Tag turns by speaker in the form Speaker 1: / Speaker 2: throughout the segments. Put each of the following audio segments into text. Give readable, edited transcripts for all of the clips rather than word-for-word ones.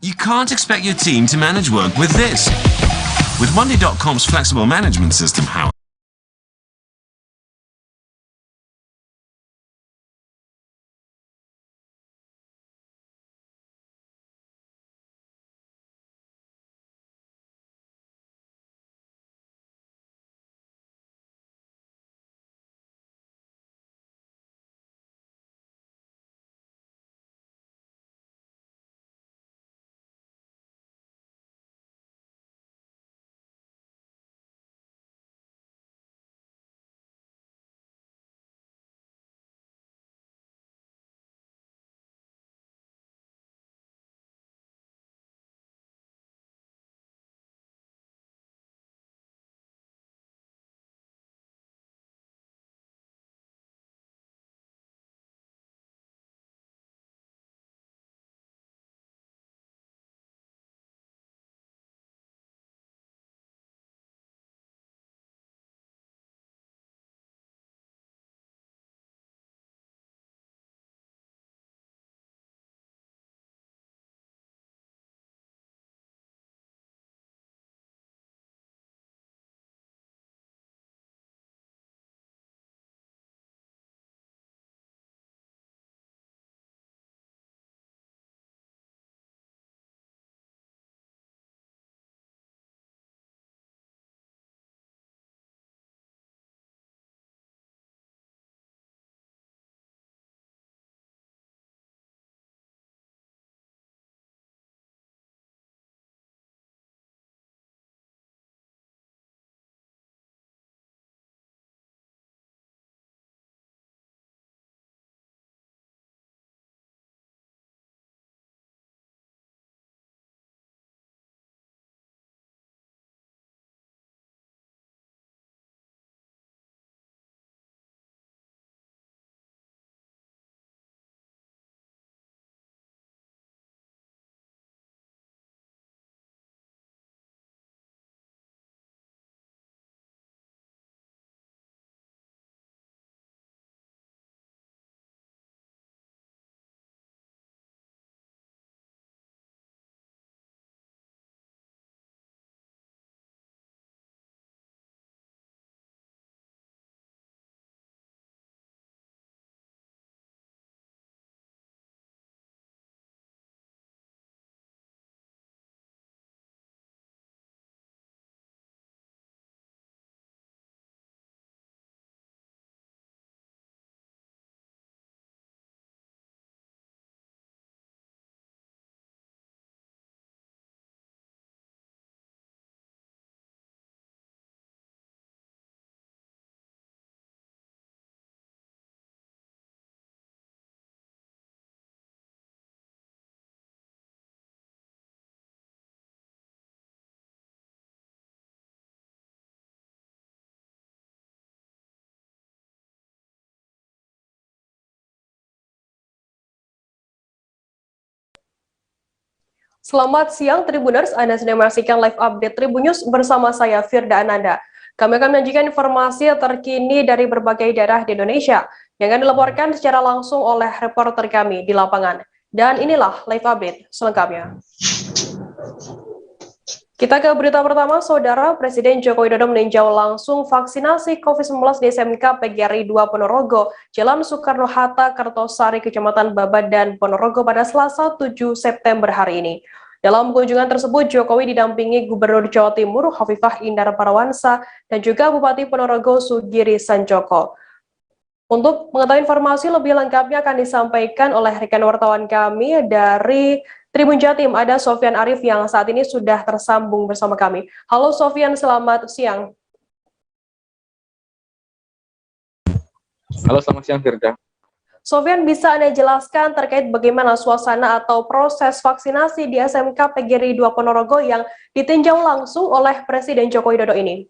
Speaker 1: You can't expect your team to manage work with this. With Monday.com's flexible management system, however,
Speaker 2: Selamat siang Tribuners, Anda sedang menyaksikan live update Tribun News bersama saya Firda Ananda. Kami akan menyajikan informasi terkini dari berbagai daerah di Indonesia yang akan dilaporkan secara langsung oleh reporter kami di lapangan. Dan inilah live update selengkapnya. Kita ke berita pertama, Saudara. Presiden Joko Widodo meninjau langsung vaksinasi COVID-19 di SMK PGRI 2 Ponorogo, Jalan Soekarno-Hatta, Kertosari, Kecamatan Babadan, Ponorogo pada Selasa 7 September hari ini. Dalam kunjungan tersebut, Jokowi didampingi Gubernur Jawa Timur Hovifah Indar Parawansa dan juga Bupati Ponorogo Sugiri Sanjoko. Untuk mengetahui informasi lebih lengkapnya akan disampaikan oleh rekan wartawan kami dari Tribun Jatim, ada Sofyan Arif yang saat ini sudah tersambung bersama kami. Halo Sofyan, selamat siang.
Speaker 3: Halo, selamat siang Firda.
Speaker 2: Sofyan, bisa Anda jelaskan terkait bagaimana suasana atau proses vaksinasi di SMK PGRI 2 Ponorogo yang ditinjau langsung oleh Presiden Joko Widodo ini?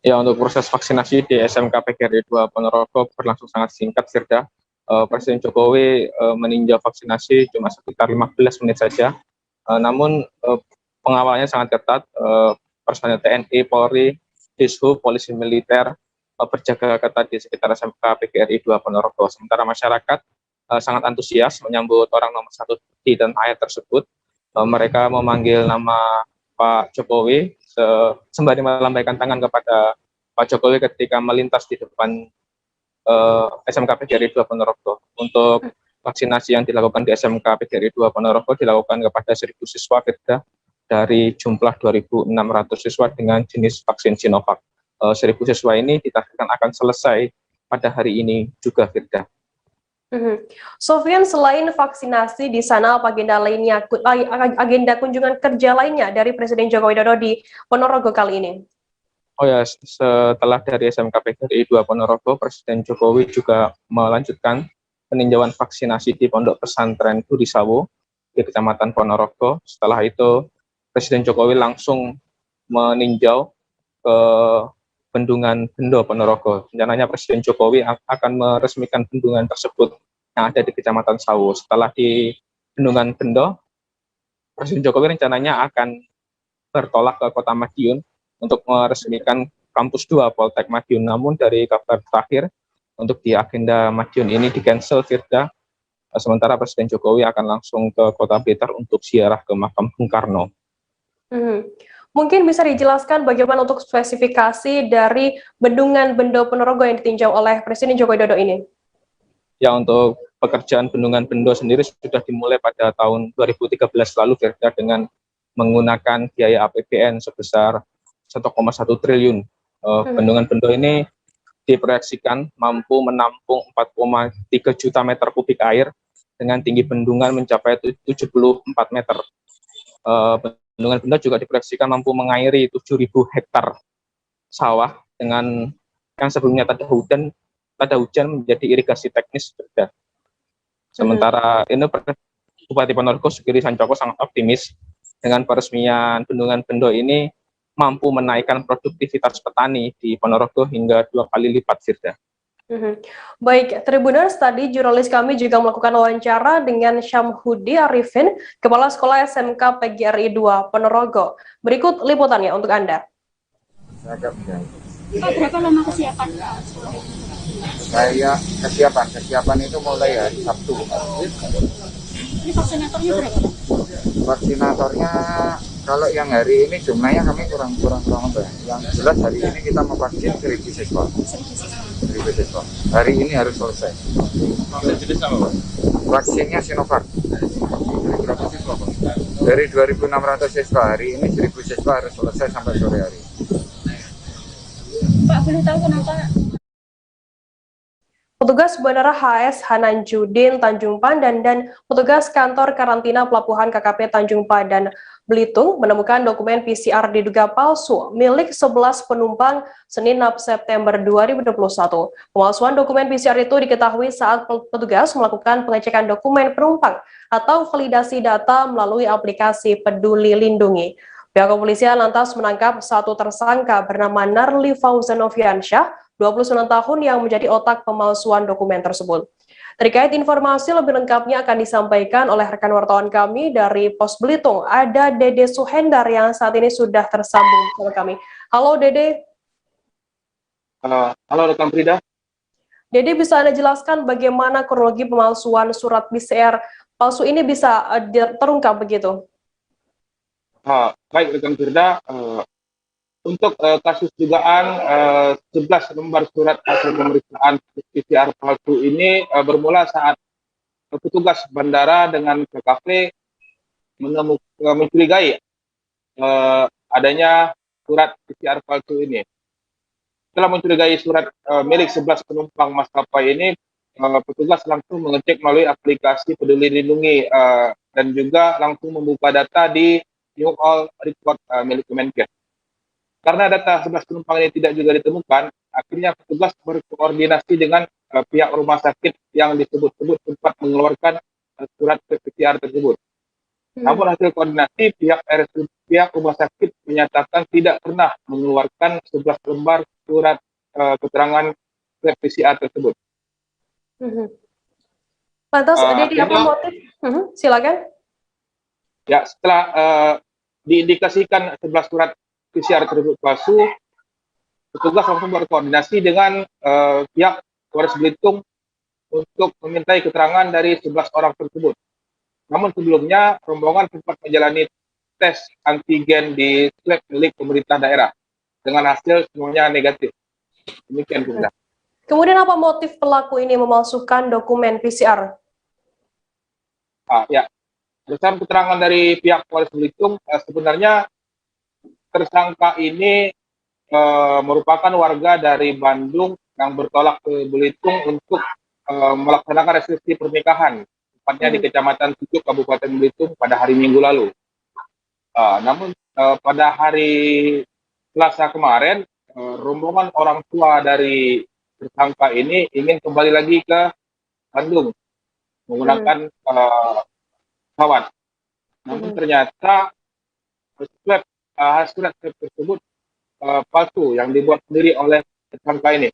Speaker 3: Ya, untuk proses vaksinasi di SMK PGRI 2 Ponorogo berlangsung sangat singkat Firda. Presiden Jokowi meninjau vaksinasi cuma sekitar 15 menit saja. Namun pengawalannya sangat ketat, personel TNI, Polri, Dishub, Polisi Militer berjaga ketat di sekitar SMK PGRI 2 Ponorogo. Sementara masyarakat sangat antusias menyambut orang nomor 1 di tanah air tersebut. Mereka memanggil nama Pak Jokowi sembari melambaikan tangan kepada Pak Jokowi ketika melintas di depan SMK PGRI 2 Ponorogo. Untuk vaksinasi yang dilakukan di SMK PGRI 2 Ponorogo dilakukan kepada 1.000 siswa Firda dari jumlah 2.600 siswa dengan jenis vaksin Sinovac. 1.000 siswa ini ditargetkan akan selesai pada hari ini juga, Firda.
Speaker 2: Sofian, selain vaksinasi di sana, apa agenda lainnya, agenda kunjungan kerja lainnya dari Presiden Joko Widodo di Ponorogo kali ini?
Speaker 3: Oh ya, setelah dari SMK PGRI 2 Ponorogo, Presiden Jokowi juga melanjutkan peninjauan vaksinasi di Pondok Pesantren Turisawo di Kecamatan Ponorogo. Setelah itu, Presiden Jokowi langsung meninjau ke Bendungan Bendo Ponorogo. Rencananya Presiden Jokowi akan meresmikan bendungan tersebut yang ada di Kecamatan Sawo. Setelah di Bendungan Bendo, Presiden Jokowi rencananya akan bertolak ke Kota Madiun untuk meresmikan kampus 2 Poltek Madiun. Namun dari kabar terakhir, untuk di agenda Madiun ini di-cancel, Firda. Sementara Presiden Jokowi akan langsung ke Kota Blitar untuk ziarah ke makam Bung Karno.
Speaker 2: Mungkin bisa dijelaskan bagaimana untuk spesifikasi dari Bendungan Bendo Ponorogo yang ditinjau oleh Presiden Joko Widodo ini?
Speaker 3: Ya, untuk pekerjaan Bendungan Bendo sendiri sudah dimulai pada tahun 2013 lalu, Firda, dengan menggunakan biaya APBN sebesar 1,1 triliun. Bendungan Bendo ini diproyeksikan mampu menampung 4,3 juta meter kubik air dengan tinggi bendungan mencapai 74 meter. Bendungan Bendo juga diproyeksikan mampu mengairi 7.000 hektar sawah dengan yang sebelumnya tak ada hujan menjadi irigasi teknis. Sementara ini Bupati Ponorogo Sugiri Sancoko sangat optimis dengan peresmian Bendungan Bendo ini mampu menaikkan produktivitas petani di Ponorogo hingga 2 kali lipat, Firda.
Speaker 2: Baik, Tribuners, tadi jurnalis kami juga melakukan wawancara dengan Syamhudi Arifin, Kepala Sekolah SMK PGRI 2 Ponorogo. Berikut liputannya untuk Anda.
Speaker 4: Pak, berapa lama kesiapan?
Speaker 5: Saya kesiapan itu mulai hari Sabtu.
Speaker 4: Ini vaksinatornya berapa?
Speaker 5: Vaksinatornya kalau yang hari ini jumlahnya kami kurang apa ya. Yang jelas hari ini kita memvaksin 1.000 siswa. 1.000 siswa. Hari ini harus selesai.
Speaker 3: Jenis apa, Pak?
Speaker 5: Vaksinnya Sinovac. Dari berapa siswa, Pak? Dari 2.600 siswa. Hari ini 1.000 siswa harus selesai sampai sore hari.
Speaker 4: Pak, boleh tahu kenapa?
Speaker 2: Petugas Bandara HS Hananjudin Tanjung Pandan dan petugas kantor karantina Pelabuhan KKP Tanjung Pandan Belitung menemukan dokumen PCR diduga palsu milik 11 penumpang Senin 6 September 2021. Pemalsuan dokumen PCR itu diketahui saat petugas melakukan pengecekan dokumen penumpang atau validasi data melalui aplikasi Peduli Lindungi. Pihak kepolisian lantas menangkap satu tersangka bernama Narli Fauzan Noviansyah, 29 tahun yang menjadi otak pemalsuan dokumen tersebut. Terkait informasi lebih lengkapnya akan disampaikan oleh rekan wartawan kami dari Pos Belitung. Ada Dede Suhendar yang saat ini sudah tersambung bersama kami. Halo Dede.
Speaker 3: Halo rekan Frida.
Speaker 2: Dede, bisa Anda jelaskan bagaimana kronologi pemalsuan surat PCR palsu ini bisa terungkap begitu?
Speaker 6: Baik rekan Firda, untuk kasus dugaan 11 lembar surat hasil pemeriksaan PCR palsu ini bermula saat petugas bandara dengan KKP mencurigai adanya surat PCR palsu ini. Setelah mencurigai surat milik 11 penumpang maskapai ini, petugas langsung mengecek melalui aplikasi Peduli Lindungi dan juga langsung membuka data di New All Report milik Kemenkes. Karena data 11 penumpang ini tidak juga ditemukan, akhirnya petugas berkoordinasi dengan pihak rumah sakit yang disebut-sebut sempat mengeluarkan surat PCR tersebut. Namun hasil koordinasi pihak rumah sakit menyatakan tidak pernah mengeluarkan 11 lembar surat keterangan PCR tersebut.
Speaker 2: Lantas, Dede, apa motif? Silakan.
Speaker 6: Ya, setelah diindikasikan 11 surat PCR tersebut palsu, petugas langsung berkoordinasi dengan pihak Polres Belitung untuk memintai keterangan dari 11 orang tersebut. Namun sebelumnya rombongan sempat menjalani tes antigen di swab milik pemerintah daerah dengan hasil semuanya negatif. Demikian Firda.
Speaker 2: Kemudian apa motif pelaku ini memalsukan dokumen PCR?
Speaker 6: Ya, berdasarkan keterangan dari pihak Polres Belitung, sebenarnya tersangka ini merupakan warga dari Bandung yang bertolak ke Belitung untuk melaksanakan resepsi pernikahan, tepatnya di Kecamatan Tujuk, Kabupaten Belitung pada hari Minggu lalu. Namun pada hari Selasa kemarin, rombongan orang tua dari tersangka ini ingin kembali lagi ke Bandung menggunakan pesawat. Namun ternyata surat swab tersebut palsu yang dibuat sendiri oleh tersangka ini.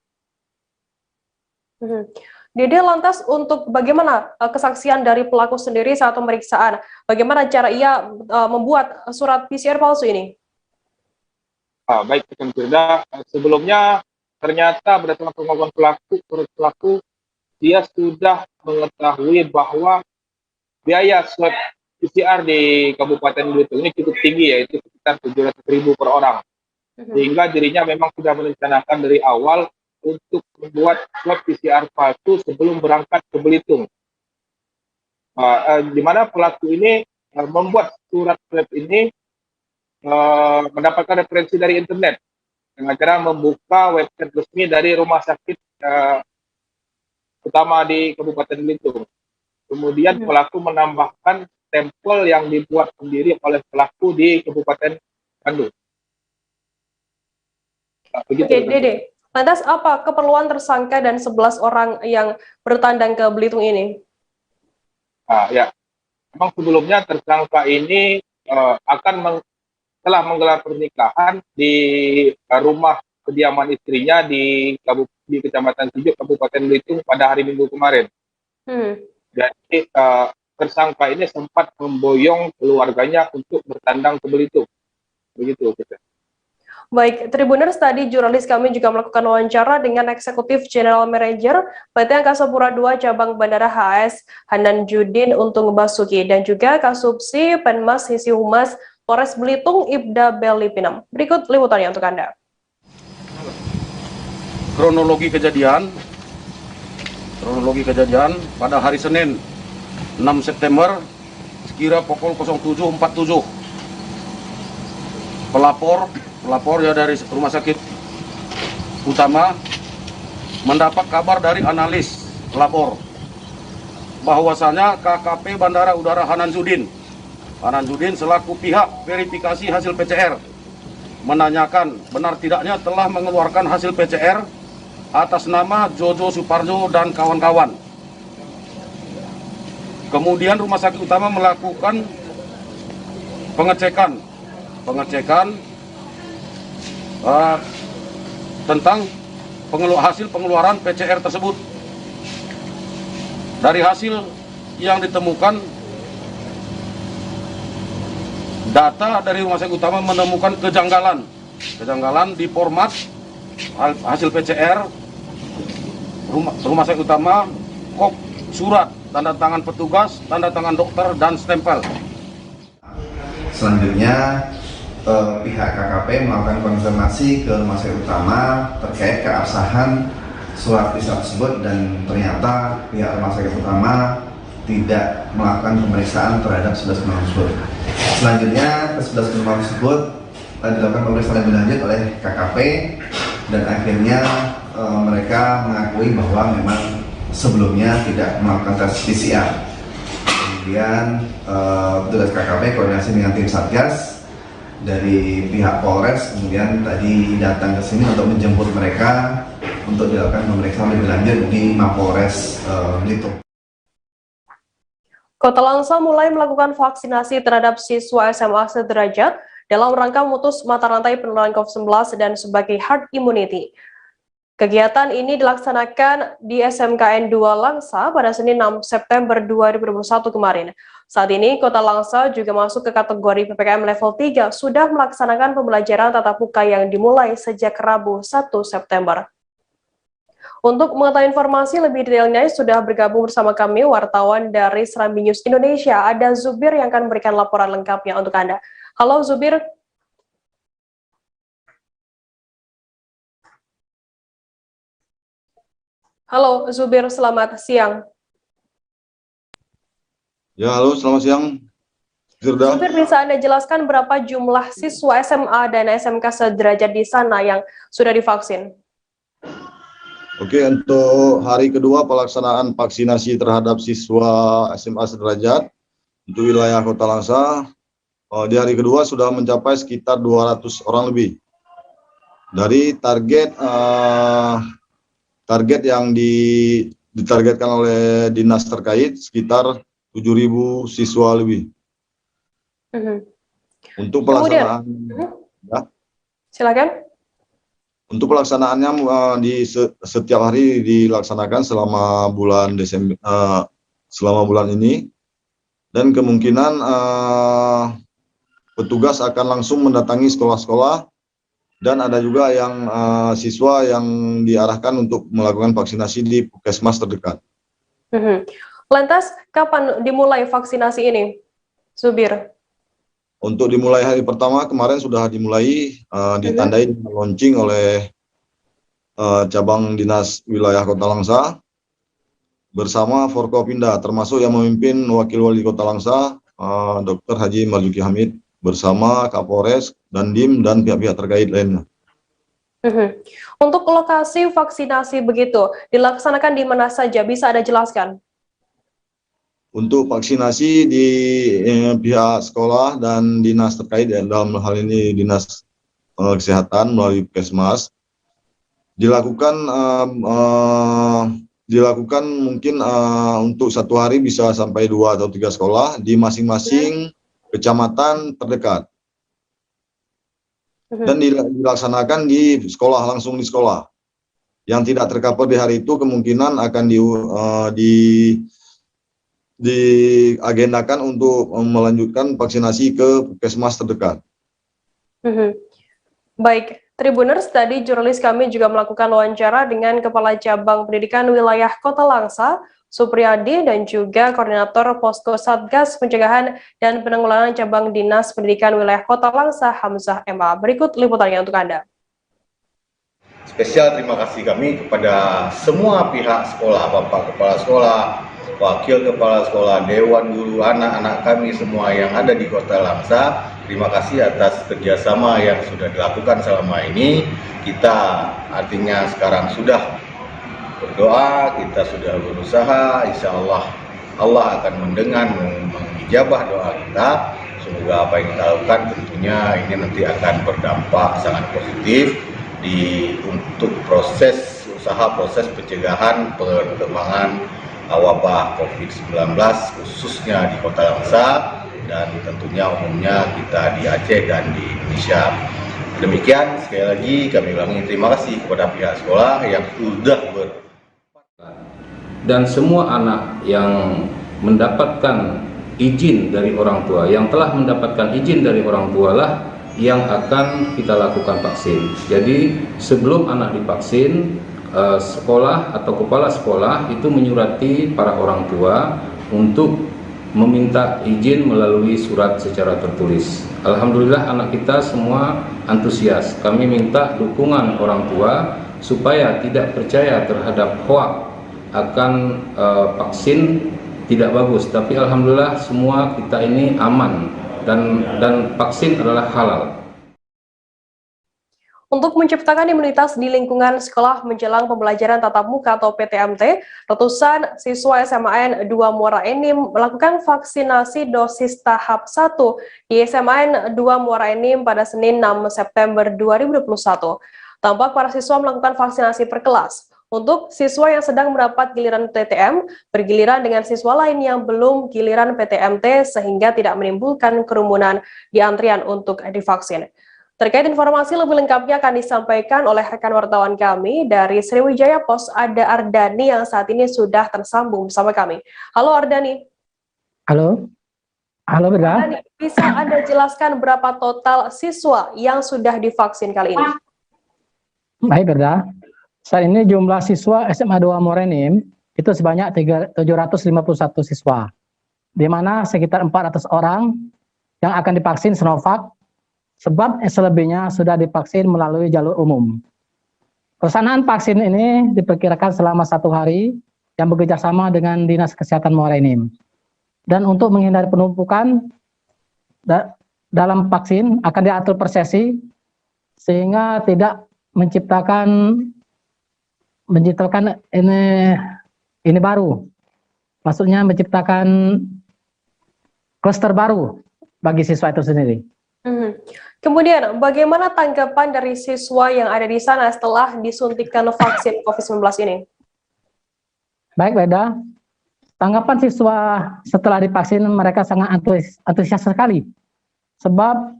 Speaker 2: Dede, lantas untuk bagaimana kesaksian dari pelaku sendiri saat pemeriksaan? Bagaimana cara ia membuat surat PCR palsu ini?
Speaker 6: Baik, Firda. Sebelumnya ternyata berdasarkan pengakuan pelaku, dia sudah mengetahui bahwa biaya swab PCR di Kabupaten Belitung ini cukup tinggi, yaitu sekitar 700.000 per orang. Sehingga dirinya memang sudah merencanakan dari awal untuk membuat swab PCR palsu sebelum berangkat ke Belitung. Di mana pelaku ini membuat surat swab ini mendapatkan referensi dari internet dengan cara membuka website resmi dari rumah sakit utama di Kabupaten Belitung. Kemudian pelaku menambahkan stempel yang dibuat sendiri oleh pelaku di Kabupaten Bandung.
Speaker 2: Oke, Dede. Lantas apa keperluan tersangka dan 11 orang yang bertandang ke Belitung ini?
Speaker 6: Ya, memang sebelumnya tersangka ini telah menggelar pernikahan di rumah kediaman istrinya di Kecamatan Tujuk, Kabupaten Belitung pada hari Minggu kemarin. Jadi tersangka ini sempat memboyong keluarganya untuk bertandang ke Belitung. Begitu, kita.
Speaker 2: Baik, Tribuners, tadi jurnalis kami juga melakukan wawancara dengan Eksekutif General Manager PT Angkasa Pura II Cabang Bandara HS, Hanan Judin Untung Basuki, dan juga Kasubsi Penmas Hisi Humas Polres Belitung, Ibda Belipinam. Berikut liputannya untuk Anda.
Speaker 7: Kronologi kejadian pada hari Senin 6 September sekira pukul 07.47 pelapor ya dari rumah sakit utama mendapat kabar dari analis pelapor bahwasanya KKP Bandara Udara Hanan Judin selaku pihak verifikasi hasil PCR menanyakan benar tidaknya telah mengeluarkan hasil PCR atas nama Jojo Suparjo dan kawan-kawan. Kemudian rumah sakit utama melakukan pengecekan tentang hasil pengeluaran PCR tersebut. Dari hasil yang ditemukan, data dari rumah sakit utama menemukan kejanggalan di format hasil PCR rumah sakit utama, kop surat, tanda tangan petugas, tanda tangan dokter, dan stempel.
Speaker 8: Selanjutnya pihak KKP melakukan konfirmasi ke rumah sakit utama terkait keabsahan surat PCR tersebut, dan ternyata pihak rumah sakit utama tidak melakukan pemeriksaan terhadap 11 penumpang tersebut. Selanjutnya 11 penumpang tersebut dilakukan pemeriksaan lebih lanjut oleh KKP, dan akhirnya mereka mengakui bahwa memang sebelumnya tidak melakukan tes PCR. Kemudian petugas KKP koordinasi dengan tim Satgas dari pihak Polres kemudian tadi datang ke sini untuk menjemput mereka untuk dilakukan pemeriksaan lebih lanjut di Mapolres Belitung.
Speaker 2: Kota Langsa mulai melakukan vaksinasi terhadap siswa SMA sederajat dalam rangka memutus mata rantai penularan COVID-19 dan sebagai herd immunity. Kegiatan ini dilaksanakan di SMKN 2 Langsa pada Senin 6 September 2021 kemarin. Saat ini, Kota Langsa juga masuk ke kategori PPKM level 3, sudah melaksanakan pembelajaran tatap muka yang dimulai sejak Rabu 1 September. Untuk mengetahui informasi lebih detailnya sudah bergabung bersama kami wartawan dari Serambi News Indonesia. Ada Zubir yang akan memberikan laporan lengkapnya untuk Anda. Halo Zubir. Halo Zubir, selamat siang.
Speaker 9: Ya, halo, selamat siang. Firda.
Speaker 2: Zubir, bisa Anda jelaskan berapa jumlah siswa SMA dan SMK sederajat di sana yang sudah divaksin?
Speaker 9: Oke, untuk hari kedua pelaksanaan vaksinasi terhadap siswa SMA sederajat untuk wilayah Kota Langsa, di hari kedua sudah mencapai sekitar 200 orang lebih. Dari target yang ditargetkan oleh dinas terkait sekitar 7.000 siswa lebih. Untuk pelaksanaan, ya. Silakan. Untuk pelaksanaannya di setiap hari dilaksanakan selama bulan Desember, selama bulan ini, dan kemungkinan petugas akan langsung mendatangi sekolah-sekolah, dan ada juga yang siswa yang diarahkan untuk melakukan vaksinasi di puskesmas terdekat.
Speaker 2: Lantas, kapan dimulai vaksinasi ini, Zubir?
Speaker 9: Untuk dimulai hari pertama kemarin sudah dimulai, ditandai dengan launching oleh cabang dinas wilayah Kota Langsa bersama Forkopimda, termasuk yang memimpin Wakil Wali Kota Langsa, Dr. Haji Marzuki Hamid, bersama Kapolres, Dandim, dan pihak-pihak terkait lainnya.
Speaker 2: Untuk lokasi vaksinasi begitu, dilaksanakan di mana saja, bisa Anda jelaskan?
Speaker 9: Untuk vaksinasi di pihak sekolah dan dinas terkait, ya, dalam hal ini dinas kesehatan melalui puskesmas, dilakukan mungkin untuk satu hari bisa sampai 2 atau 3 sekolah di masing-masing kecamatan terdekat, dan dilaksanakan di sekolah, langsung di sekolah. Yang tidak tercover di hari itu kemungkinan akan diagendakan untuk melanjutkan vaksinasi ke puskesmas terdekat.
Speaker 2: Baik, Tribuners, tadi jurnalis kami juga melakukan wawancara dengan Kepala Cabang Pendidikan Wilayah Kota Langsa, Supriyadi, dan juga Koordinator Posko Satgas Pencegahan dan Penanggulangan Cabang Dinas Pendidikan Wilayah Kota Langsa, Hamzah MA. Berikut liputannya untuk Anda.
Speaker 10: Spesial terima kasih kami kepada semua pihak sekolah, Bapak Kepala Sekolah, Wakil Kepala Sekolah, Dewan Guru, anak-anak kami semua yang ada di Kota Langsa. Terima kasih atas kerjasama yang sudah dilakukan selama ini. Kita artinya sekarang sudah berdoa, kita sudah berusaha, insya Allah Allah akan mendengar, mengijabah doa kita. Semoga apa yang kita lakukan tentunya ini nanti akan berdampak sangat positif untuk proses pencegahan perkembangan wabah COVID-19 khususnya di Kota Langsa dan tentunya umumnya kita di Aceh dan di Indonesia. Demikian, sekali lagi kami ulangi terima kasih kepada pihak sekolah yang sudah
Speaker 11: dan semua anak yang mendapatkan izin dari orang tua, yang telah mendapatkan izin dari orang tua lah yang akan kita lakukan vaksin. Jadi sebelum anak divaksin, sekolah atau kepala sekolah itu menyurati para orang tua untuk meminta izin melalui surat secara tertulis. Alhamdulillah anak kita semua antusias. Kami minta dukungan orang tua supaya tidak percaya terhadap hoaks akan vaksin tidak bagus. Tapi alhamdulillah semua kita ini aman dan vaksin adalah halal.
Speaker 2: Untuk menciptakan imunitas di lingkungan sekolah menjelang pembelajaran tatap muka atau PTMT, ratusan siswa SMAN 2 Muara Enim melakukan vaksinasi dosis tahap 1 di SMAN 2 Muara Enim pada Senin 6 September 2021. Tampak para siswa melakukan vaksinasi per kelas. Untuk siswa yang sedang mendapat giliran PTM, bergiliran dengan siswa lain yang belum giliran PTMT sehingga tidak menimbulkan kerumunan di antrian untuk divaksin. Terkait informasi lebih lengkapnya akan disampaikan oleh rekan wartawan kami dari Sriwijaya Pos, ada Ardani yang saat ini sudah tersambung bersama kami. Halo Ardani.
Speaker 12: Halo. Halo Berda.
Speaker 2: Ardani, bisa Anda jelaskan berapa total siswa yang sudah divaksin kali ini?
Speaker 12: Baik Berda. Saat ini jumlah siswa SMA 2 Morenim itu sebanyak 751 siswa, di mana sekitar 400 orang yang akan divaksin Sinovac, sebab selebihnya sudah divaksin melalui jalur umum. Pelaksanaan vaksin ini diperkirakan selama 1 hari yang bekerjasama dengan Dinas Kesehatan Morenim. Dan untuk menghindari penumpukan dalam vaksin akan diatur per sesi sehingga tidak menciptakan ini baru, maksudnya menciptakan klaster baru bagi siswa itu sendiri.
Speaker 2: Kemudian, bagaimana tanggapan dari siswa yang ada di sana setelah disuntikan vaksin COVID-19 ini?
Speaker 12: Baik, Beda. Tanggapan siswa setelah divaksin, mereka sangat antusias sekali. Sebab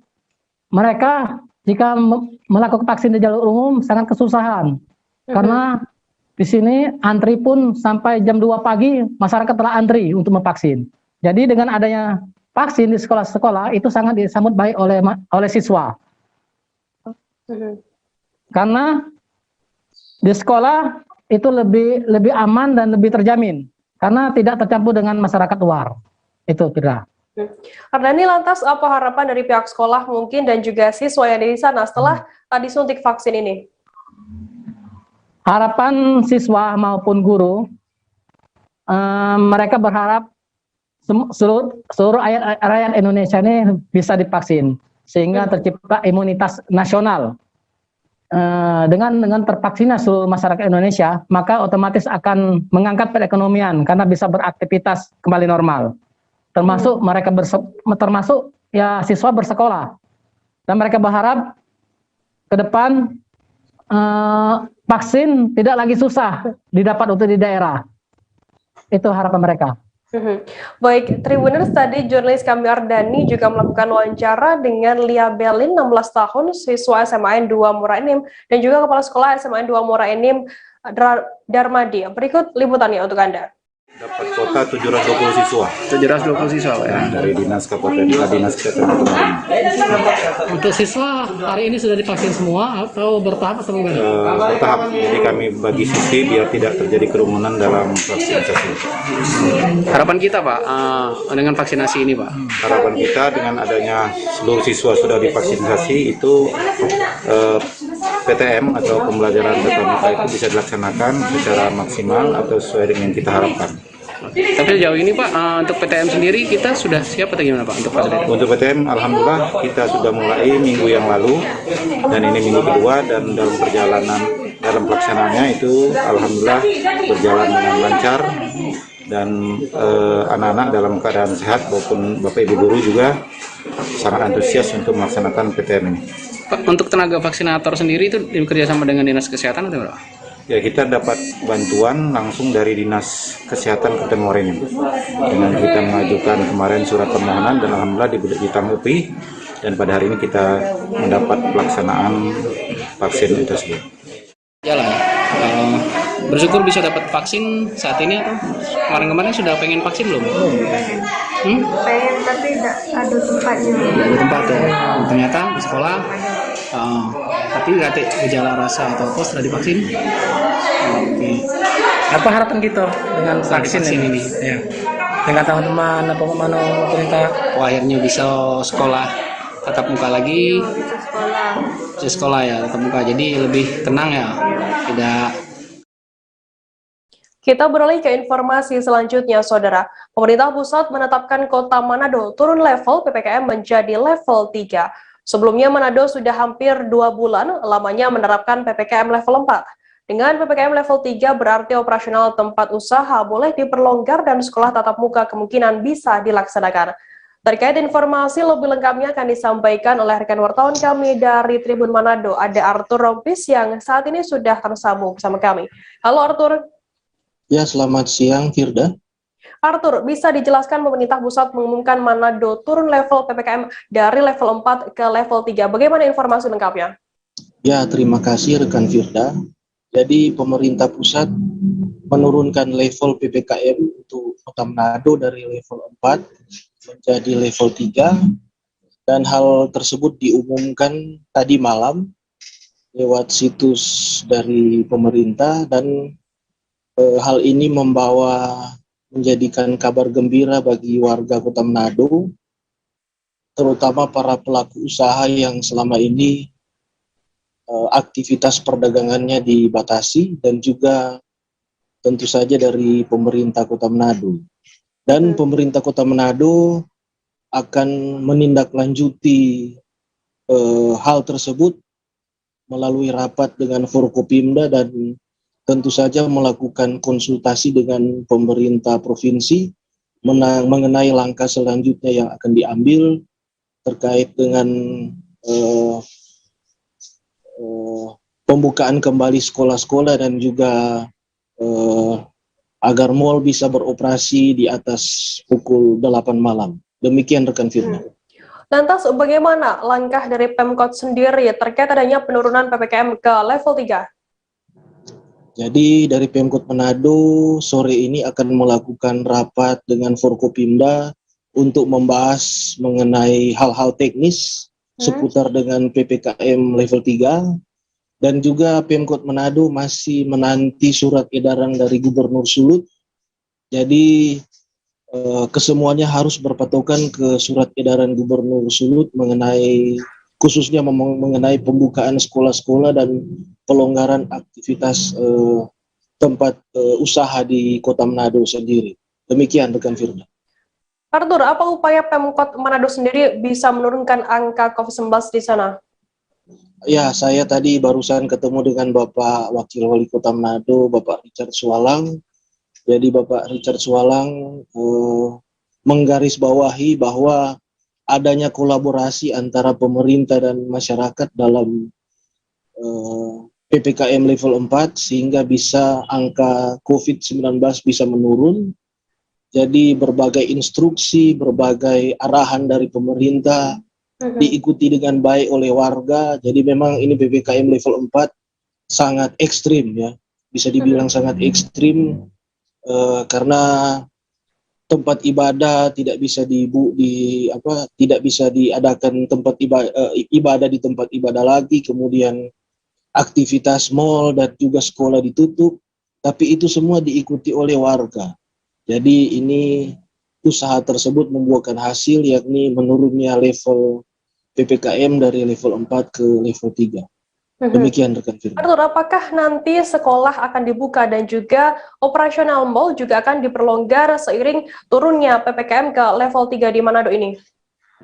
Speaker 12: mereka jika melakukan vaksin di jalur umum sangat kesusahan. Karena di sini antri pun sampai jam 2 pagi masyarakat telah antri untuk memvaksin. Jadi dengan adanya vaksin di sekolah-sekolah itu sangat disambut baik oleh siswa. Karena di sekolah itu lebih aman dan lebih terjamin karena tidak tercampur dengan masyarakat luar. Itu kira.
Speaker 2: Ardani, lantas apa harapan dari pihak sekolah mungkin dan juga siswa yang ada di sana setelah disuntik vaksin ini?
Speaker 12: Harapan siswa maupun guru, mereka berharap seluruh rakyat Indonesia ini bisa divaksin sehingga tercipta imunitas nasional. Dengan tervaksinnya seluruh masyarakat Indonesia, maka otomatis akan mengangkat perekonomian karena bisa beraktivitas kembali normal. Termasuk siswa bersekolah. Dan mereka berharap ke depan vaksin tidak lagi susah didapat untuk di daerah. Itu harapan mereka.
Speaker 2: Baik, Tribuners, tadi jurnalis kami Ardani juga melakukan wawancara dengan Lia Belin, 16 tahun, siswa SMAN 2 Muara Enim, dan juga Kepala Sekolah SMAN 2 Muara Enim, Darmadi. Berikut liputannya untuk Anda.
Speaker 13: Dapat kuota 720 siswa. 720 siswa, Pak, ya? Dari Dinas Kabupaten, Dinas Kesehatan Kemarin.
Speaker 12: Untuk siswa hari ini sudah divaksin semua atau bertahap atau bagaimana?
Speaker 13: Bertahap, jadi kami bagi sisi biar tidak terjadi kerumunan dalam vaksinasi.
Speaker 14: Harapan kita, Pak, dengan vaksinasi ini, Pak?
Speaker 13: Harapan kita dengan adanya seluruh siswa sudah divaksinasi itu PTM atau pembelajaran tatap muka itu bisa dilaksanakan secara maksimal atau sesuai dengan yang kita harapkan.
Speaker 14: Tapi sejauh ini, Pak, untuk PTM sendiri kita sudah siap atau gimana, Pak, untuk fasilitas?
Speaker 13: Untuk PTM, alhamdulillah kita sudah mulai minggu yang lalu dan ini minggu kedua, dan dalam pelaksanaannya itu alhamdulillah berjalan dengan lancar dan anak-anak dalam keadaan sehat maupun Bapak Ibu guru juga sangat antusias untuk melaksanakan PTM ini.
Speaker 14: Pak, untuk tenaga vaksinator sendiri itu bekerja sama dengan Dinas Kesehatan atau berapa?
Speaker 13: Ya, kita dapat bantuan langsung dari Dinas Kesehatan Kabupaten Muara Enim. Dengan kita mengajukan kemarin surat permohonan dan alhamdulillah ditanggapi, dan pada hari ini kita mendapat pelaksanaan vaksin itu tersebut.
Speaker 14: Jalan. Bersyukur bisa dapat vaksin saat ini atau kemarin-kemarin sudah pengen vaksin belum?
Speaker 15: Pengen tapi tidak ada tempatnya.
Speaker 14: Tidak ada tempat ya. Ternyata di sekolah. Tapi nggak ada gejala rasa atau apa setelah divaksin. Oke.
Speaker 12: Apa harapan kita dengan vaksin ini? Ya. Dengan teman-teman apa mana pemerintah?
Speaker 14: Akhirnya bisa sekolah tatap muka lagi. Bisa sekolah ya tatap muka. Jadi lebih tenang ya. Tidak.
Speaker 2: Kita beralih ke informasi selanjutnya, Saudara. Pemerintah pusat menetapkan Kota Manado turun level PPKM menjadi level 3. Sebelumnya Manado sudah hampir 2 bulan lamanya menerapkan PPKM level 4. Dengan PPKM level 3 berarti operasional tempat usaha boleh diperlonggar dan sekolah tatap muka kemungkinan bisa dilaksanakan. Terkait informasi lebih lengkapnya akan disampaikan oleh rekan wartawan kami dari Tribun Manado, ada Arthur Rompis yang saat ini sudah tersambung bersama kami. Halo Arthur.
Speaker 16: Ya, selamat siang Firda.
Speaker 2: Arthur, bisa dijelaskan pemerintah pusat mengumumkan Manado turun level PPKM dari level 4 ke level 3. Bagaimana informasi lengkapnya?
Speaker 16: Ya, terima kasih rekan Firda. Jadi pemerintah pusat menurunkan level PPKM untuk Kota Manado dari level 4 menjadi level 3, dan hal tersebut diumumkan tadi malam lewat situs dari pemerintah, dan hal ini menjadikan kabar gembira bagi warga Kota Manado, terutama para pelaku usaha yang selama ini aktivitas perdagangannya dibatasi, dan juga tentu saja dari pemerintah Kota Manado. Dan pemerintah Kota Manado akan menindaklanjuti hal tersebut melalui rapat dengan Forkopimda dan tentu saja melakukan konsultasi dengan pemerintah provinsi mengenai langkah selanjutnya yang akan diambil terkait dengan pembukaan kembali sekolah-sekolah dan juga agar mal bisa beroperasi di atas pukul 8 malam. Demikian rekan Firman.
Speaker 2: Lantas bagaimana langkah dari Pemkot sendiri terkait adanya penurunan PPKM ke level 3?
Speaker 16: Jadi dari Pemkot Manado sore ini akan melakukan rapat dengan Forkopimda untuk membahas mengenai hal-hal teknis seputar dengan PPKM level 3. Dan juga Pemkot Manado masih menanti surat edaran dari Gubernur Sulut. Jadi kesemuanya harus berpatokan ke surat edaran Gubernur Sulut khususnya mengenai pembukaan sekolah-sekolah dan pelonggaran aktivitas tempat usaha di Kota Manado sendiri. Demikian rekan Firda.
Speaker 2: Arthur, apa upaya Pemkot Manado sendiri bisa menurunkan angka COVID-19 di sana?
Speaker 16: Ya, saya tadi barusan ketemu dengan Bapak Wakil Wali Kota Manado, Bapak Richard Sualang. Jadi Bapak Richard Sualang menggarisbawahi bahwa adanya kolaborasi antara pemerintah dan masyarakat dalam PPKM level 4 sehingga bisa angka COVID-19 bisa menurun. Jadi berbagai instruksi, berbagai arahan dari pemerintah diikuti dengan baik oleh warga. Jadi memang ini PPKM level 4 sangat ekstrim ya, bisa dibilang sangat ekstrim karena tempat ibadah tidak bisa tidak bisa diadakan tempat ibadah di tempat ibadah lagi, kemudian aktivitas mal dan juga sekolah ditutup, tapi itu semua diikuti oleh warga. Jadi ini usaha tersebut membuahkan hasil, yakni menurunnya level PPKM dari level 4 ke level 3. Demikian rekan Firman.
Speaker 2: Arthur, apakah nanti sekolah akan dibuka dan juga operasional mal juga akan diperlonggar seiring turunnya PPKM ke level 3 di Manado ini?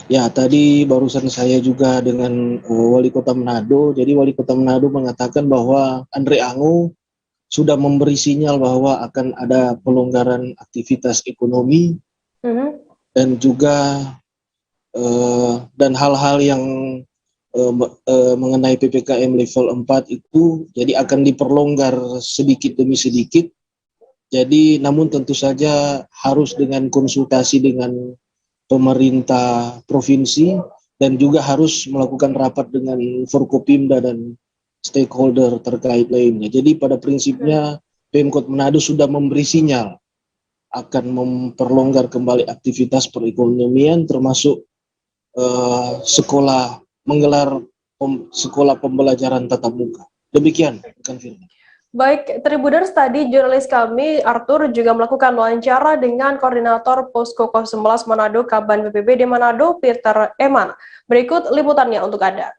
Speaker 16: Ya, tadi barusan saya juga dengan Wali Kota Manado. Jadi Wali Kota Manado mengatakan bahwa Andre Ango sudah memberi sinyal bahwa akan ada pelonggaran aktivitas ekonomi dan juga dan hal-hal yang mengenai PPKM level 4 itu jadi akan diperlonggar sedikit demi sedikit. Jadi namun tentu saja harus dengan konsultasi dengan pemerintah provinsi dan juga harus melakukan rapat dengan Forkopimda dan stakeholder terkait lainnya. Jadi pada prinsipnya Pemkot Manado sudah memberi sinyal akan memperlonggar kembali aktivitas perekonomian termasuk sekolah menggelar sekolah pembelajaran tatap muka. Demikian rekan Firman.
Speaker 2: Baik, Tribuners, tadi jurnalis kami Arthur juga melakukan wawancara dengan Koordinator Posko COVID-19 Manado Kaban BPBD Manado, Peter Eman. Berikut liputannya untuk Anda.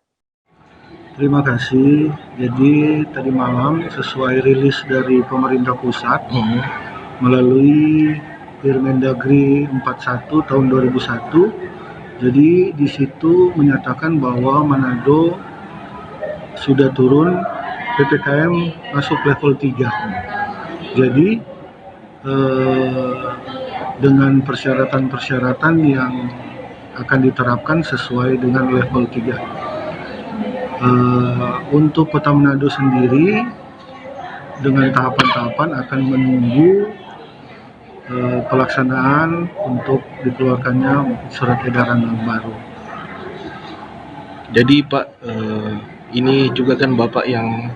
Speaker 17: Terima kasih. Jadi tadi malam sesuai rilis dari pemerintah pusat melalui Permendagri 41 tahun 2001. Jadi di situ menyatakan bahwa Manado sudah turun PPKM masuk level 3. Jadi dengan persyaratan-persyaratan yang akan diterapkan sesuai dengan level 3. Untuk Kota Manado sendiri dengan tahapan-tahapan akan menunggu pelaksanaan untuk dikeluarkannya surat edaran yang baru.
Speaker 16: Jadi Pak, ini juga kan Bapak yang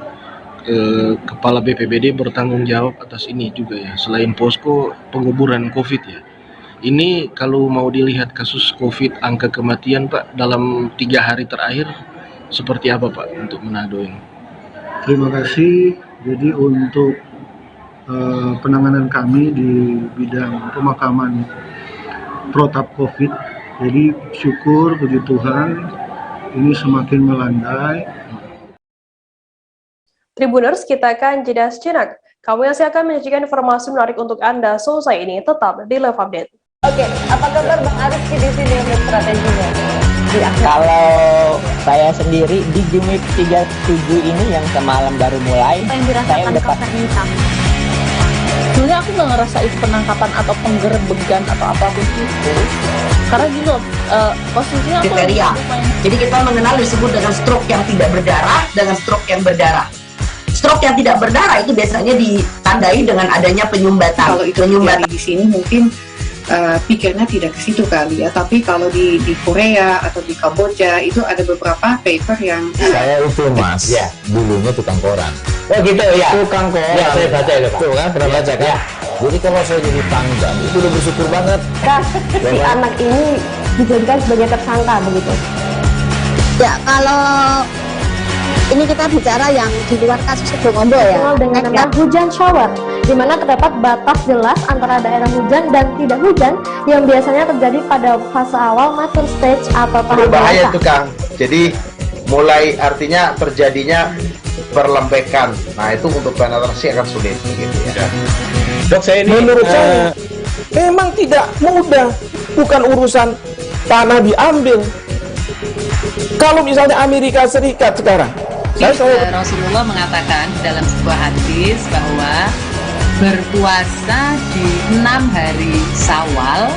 Speaker 16: Kepala BPBD bertanggung jawab atas ini juga ya, selain posko penguburan COVID ya. Ini kalau mau dilihat kasus COVID, angka kematian Pak dalam 3 hari terakhir seperti apa Pak untuk Manado ini?
Speaker 17: Terima kasih. Jadi untuk penanganan kami di bidang pemakaman protap COVID, jadi syukur puji Tuhan ini semakin melandai.
Speaker 2: Tribuners, kita akan jeda sejenak. Kami masih akan menyajikan informasi menarik untuk Anda, so saya ini tetap di Live Update.
Speaker 18: Oke, apa kabar Bang Arif di sini untuk strateginya?
Speaker 19: Kalau saya sendiri di Gimik 37 ini yang semalam baru mulai, saya udah
Speaker 4: hitam. Sebenarnya aku nggak ngerasa itu penangkapan atau penggerebegan atau apapun itu. Karena gini loh, posisinya aku
Speaker 18: kriteria. Jadi kita mengenal disebut dengan stroke yang tidak berdarah dengan stroke yang berdarah. Stroke yang tidak berdarah itu biasanya ditandai dengan adanya penyumbatan.
Speaker 20: Kalau itu terjadi di sini mungkin pikirnya tidak ke situ kali ya, tapi kalau di Korea atau di Kamboja itu ada beberapa paper yang
Speaker 21: saya itu mas, ya dulunya tukang koran. Oh gitu ya, tukang koran. Ya saya baca itu pak. Tuh kan pernah baca kan? Ya. Jadi kalau saya jadi tanggal itu udah bersyukur banget.
Speaker 2: Si anak ini dijadikan sebagai tersangka begitu.
Speaker 22: Ya kalau ini kita bicara yang di luar kasus Sebongombo ya.
Speaker 2: Dengan nama hujan shower, di mana terdapat batas jelas antara daerah hujan dan tidak hujan yang biasanya terjadi pada fase awal mature stage atau tahap
Speaker 23: berbahaya itu Kang. Jadi mulai artinya terjadinya perlembekan. Nah itu untuk penetrasi akan sulit gitu ya.
Speaker 24: Dok saya ini menurut saya memang tidak mudah, bukan urusan tanah diambil. Kalau misalnya Amerika Serikat sekarang,
Speaker 25: Rasulullah mengatakan dalam sebuah hadis bahwa berpuasa di 6 hari Syawal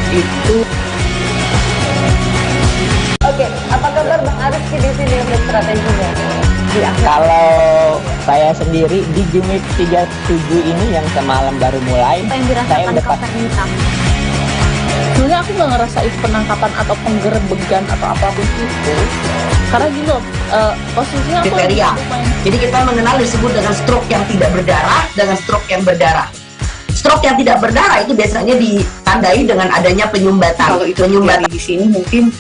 Speaker 25: itu.
Speaker 18: Oke, apa kabar Bang Arif di sini untuk strateginya?
Speaker 19: Kalau saya sendiri di Gimik 37 ini yang semalam baru mulai, saya udah
Speaker 4: hitam. Sebenarnya aku nggak ngerasa itu penangkapan atau penggerebegan atau apapun itu. Karena gini loh, posisinya aku
Speaker 18: kriteria. Jadi kita mengenal disebut dengan stroke yang tidak berdarah dengan stroke yang berdarah. Stroke yang tidak berdarah itu biasanya ditandai dengan adanya penyumbatan.
Speaker 20: Kalau itu terjadi di sini mungkin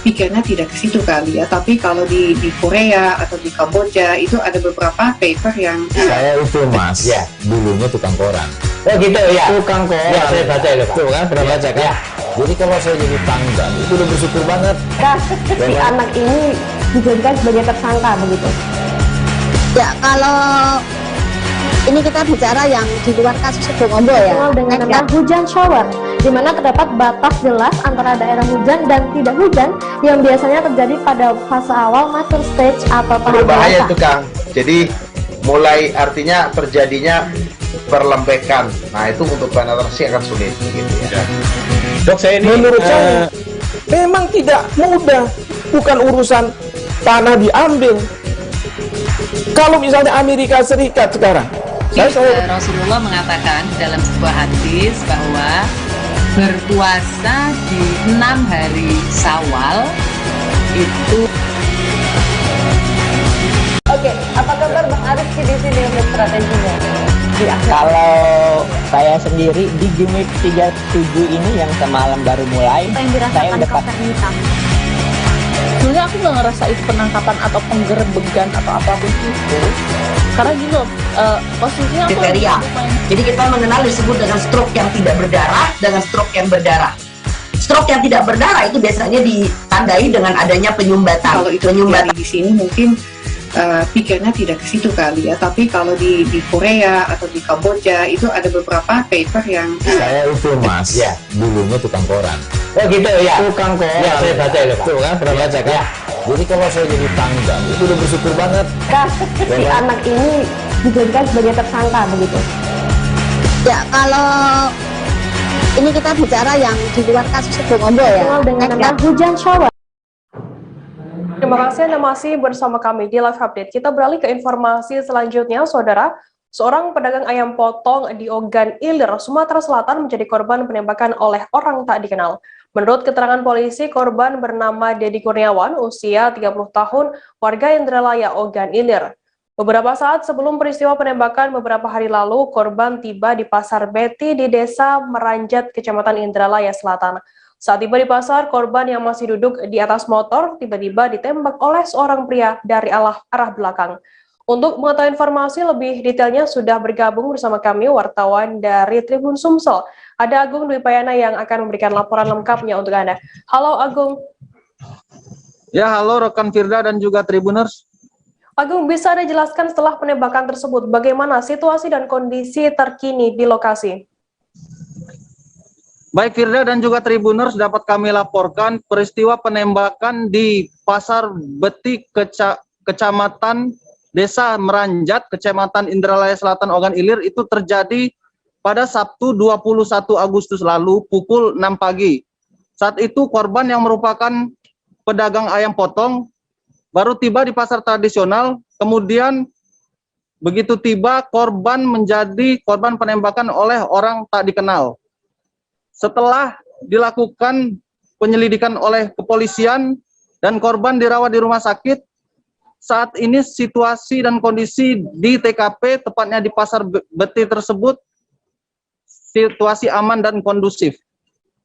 Speaker 20: pikirnya tidak ke situ kali ya, tapi kalau di Korea atau di Kamboja itu ada beberapa paper yang
Speaker 21: saya itu mas, ya dulunya tukang koran. Oh gitu ya, tukang koran. Ya saya baca itu pak. Tuh kan pernah baca kan? Ya. Jadi kalau saya jadi tanggal itu udah bersyukur banget.
Speaker 2: Si anak ini dijadikan sebagai tersangka begitu.
Speaker 22: Ya kalau ini kita bicara yang di luar kasus Sebongombo ya.
Speaker 2: Dengan nama hujan shower, di mana terdapat batas jelas antara daerah hujan dan tidak hujan yang biasanya terjadi pada fase awal mature stage atau tahap
Speaker 23: berbahaya itu Kang. Jadi mulai artinya terjadinya perlembekan. Nah itu untuk penetrasi akan sulit gitu ya.
Speaker 24: Dok saya ini menurut saya memang tidak mudah, bukan urusan tanah diambil. Kalau misalnya Amerika Serikat sekarang,
Speaker 25: Rasulullah mengatakan dalam sebuah hadis bahwa berpuasa di 6 hari Syawal itu.
Speaker 18: Oke, apa kabar Bang Arif di sini untuk strateginya?
Speaker 19: Kalau saya sendiri di Gimik 37 ini yang semalam baru mulai, saya udah
Speaker 4: hitam. Sebenarnya aku nggak ngerasa itu penangkapan atau penggerebegan atau apapun itu. Karena gini loh, posisinya aku
Speaker 18: kriteria. Jadi kita mengenal disebut dengan stroke yang tidak berdarah dengan stroke yang berdarah. Stroke yang tidak berdarah itu biasanya ditandai dengan adanya penyumbatan.
Speaker 20: Kalau itu terjadi di sini mungkin pikirnya tidak ke situ kali ya, tapi kalau di Korea atau di Kamboja itu ada beberapa paper yang
Speaker 21: saya itu mas, ya dulunya tukang koran.
Speaker 19: Oh gitu ya,
Speaker 21: tukang koran. Ya saya baca itu pak. Tuh kan pernah baca kan? Ya. Jadi kalau saya jadi tanggal itu udah bersyukur banget.
Speaker 2: Si anak ini dijadikan sebagai tersangka begitu.
Speaker 22: Ya kalau ini kita bicara yang di luar kasus Sebongombo ya.
Speaker 2: Dengan nama hujan shower. Terima kasih Anda masih bersama kami di Live Update. Kita beralih ke informasi selanjutnya, Saudara. Seorang pedagang ayam potong di Ogan Ilir, Sumatera Selatan menjadi korban penembakan oleh orang tak dikenal. Menurut keterangan polisi, korban bernama Dedi Kurniawan, usia 30 tahun, warga Indralaya, Ogan Ilir. Beberapa saat sebelum peristiwa penembakan beberapa hari lalu, korban tiba di Pasar Beti di Desa Meranjat, Kecamatan Indralaya Selatan. Saat tiba di pasar, korban yang masih duduk di atas motor tiba-tiba ditembak oleh seorang pria dari arah belakang. Untuk mengetahui informasi lebih detailnya sudah bergabung bersama kami wartawan dari Tribun Sumsel. Ada Agung Dwi Payana yang akan memberikan laporan lengkapnya untuk Anda. Halo Agung.
Speaker 1: Ya, halo rekan Firda dan juga Tribuners.
Speaker 2: Agung, bisa Anda jelaskan setelah penembakan tersebut, bagaimana situasi dan kondisi terkini di lokasi?
Speaker 1: Baik Firda dan juga Tribuners, dapat kami laporkan peristiwa penembakan di Pasar Beti, Kecamatan Desa Meranjat, Kecamatan Indralaya Selatan, Ogan Ilir, itu terjadi pada Sabtu 21 Agustus lalu pukul 6 pagi. Saat itu korban yang merupakan pedagang ayam potong baru tiba di pasar tradisional, kemudian begitu tiba korban menjadi korban penembakan oleh orang tak dikenal. Setelah dilakukan penyelidikan oleh kepolisian dan korban dirawat di rumah sakit, saat ini situasi dan kondisi di TKP, tepatnya di Pasar Beti tersebut, situasi aman dan kondusif.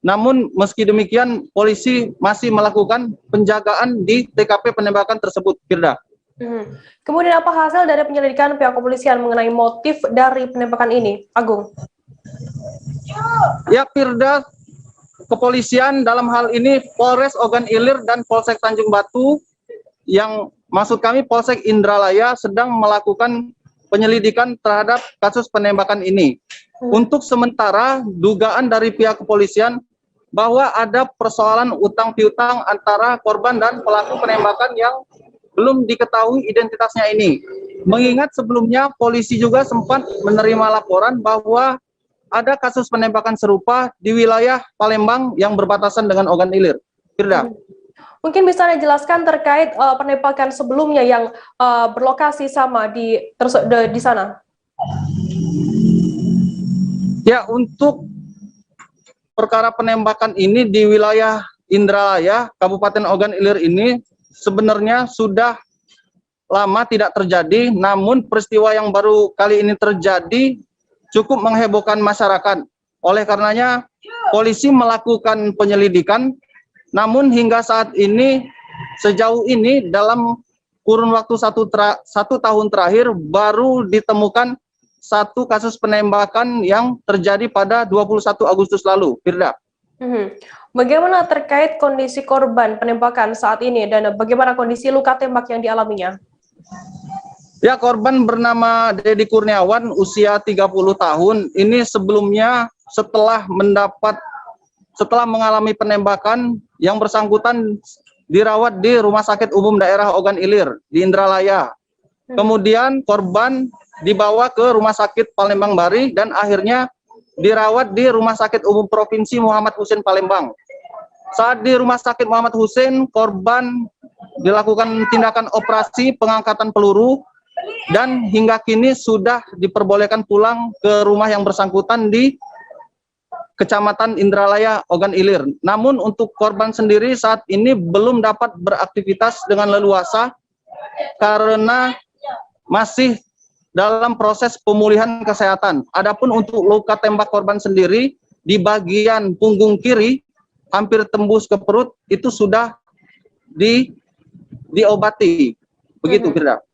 Speaker 1: Namun meski demikian, polisi masih melakukan penjagaan di TKP penembakan tersebut, Firda.
Speaker 2: Kemudian apa hasil dari penyelidikan pihak kepolisian mengenai motif dari penembakan ini, Agung?
Speaker 1: Ya, Firda, kepolisian dalam hal ini Polres Ogan Ilir dan Polsek Tanjung Batu, yang maksud kami Polsek Indralaya, sedang melakukan penyelidikan terhadap kasus penembakan ini. Untuk sementara, dugaan dari pihak kepolisian bahwa ada persoalan utang piutang antara korban dan pelaku penembakan yang belum diketahui identitasnya ini. Mengingat sebelumnya polisi juga sempat menerima laporan bahwa ada kasus penembakan serupa di wilayah Palembang yang berbatasan dengan Ogan Ilir. Firda.
Speaker 2: Mungkin bisa Anda jelaskan terkait penembakan sebelumnya yang berlokasi sama di sana?
Speaker 1: Ya, untuk perkara penembakan ini di wilayah Indralaya, Kabupaten Ogan Ilir ini sebenarnya sudah lama tidak terjadi, namun peristiwa yang baru kali ini terjadi cukup menghebohkan masyarakat. Oleh karenanya, polisi melakukan penyelidikan, namun hingga saat ini, sejauh ini dalam kurun waktu satu tahun terakhir baru ditemukan satu kasus penembakan yang terjadi pada 21 Agustus lalu, Firda.
Speaker 2: Bagaimana terkait kondisi korban penembakan saat ini dan bagaimana kondisi luka tembak yang dialaminya?
Speaker 1: Ya, korban bernama Dedi Kurniawan, usia 30 tahun. Ini sebelumnya setelah mengalami penembakan, yang bersangkutan dirawat di Rumah Sakit Umum Daerah Ogan Ilir di Indralaya. Kemudian korban dibawa ke Rumah Sakit Palembang Bari dan akhirnya dirawat di Rumah Sakit Umum Provinsi Muhammad Husin Palembang. Saat di Rumah Sakit Muhammad Husin, korban dilakukan tindakan operasi pengangkatan peluru dan hingga kini sudah diperbolehkan pulang ke rumah yang bersangkutan di Kecamatan Indralaya, Ogan Ilir. Namun untuk korban sendiri saat ini belum dapat beraktivitas dengan leluasa karena masih dalam proses pemulihan kesehatan. Adapun untuk luka tembak korban sendiri di bagian punggung kiri hampir tembus ke perut, itu sudah diobati. Begitu, Firda.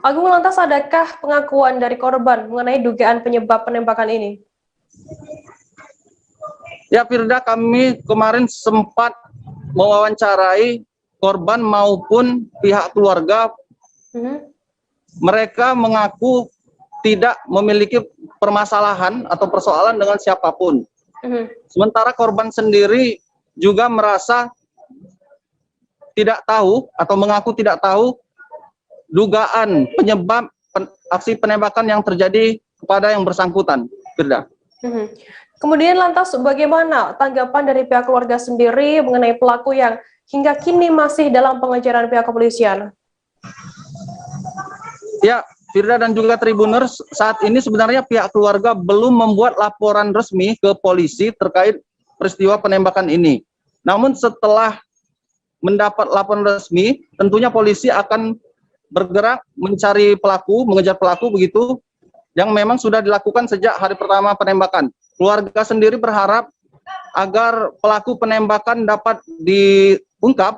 Speaker 2: Agung, lantas adakah pengakuan dari korban mengenai dugaan penyebab penembakan ini?
Speaker 1: Ya, Firda, kami kemarin sempat mewawancarai korban maupun pihak keluarga. Mereka mengaku tidak memiliki permasalahan atau persoalan dengan siapapun. Sementara korban sendiri juga merasa tidak tahu atau mengaku tidak tahu dugaan penyebab aksi penembakan yang terjadi kepada yang bersangkutan. Firda.
Speaker 2: Kemudian lantas bagaimana tanggapan dari pihak keluarga sendiri mengenai pelaku yang hingga kini masih dalam pengejaran pihak kepolisian?
Speaker 1: Ya, Firda dan juga Tribuners, saat ini sebenarnya pihak keluarga belum membuat laporan resmi ke polisi terkait peristiwa penembakan ini. Namun setelah mendapat laporan resmi, tentunya polisi akan bergerak mencari pelaku, mengejar pelaku begitu, yang memang sudah dilakukan sejak hari pertama penembakan. Keluarga sendiri berharap agar pelaku penembakan dapat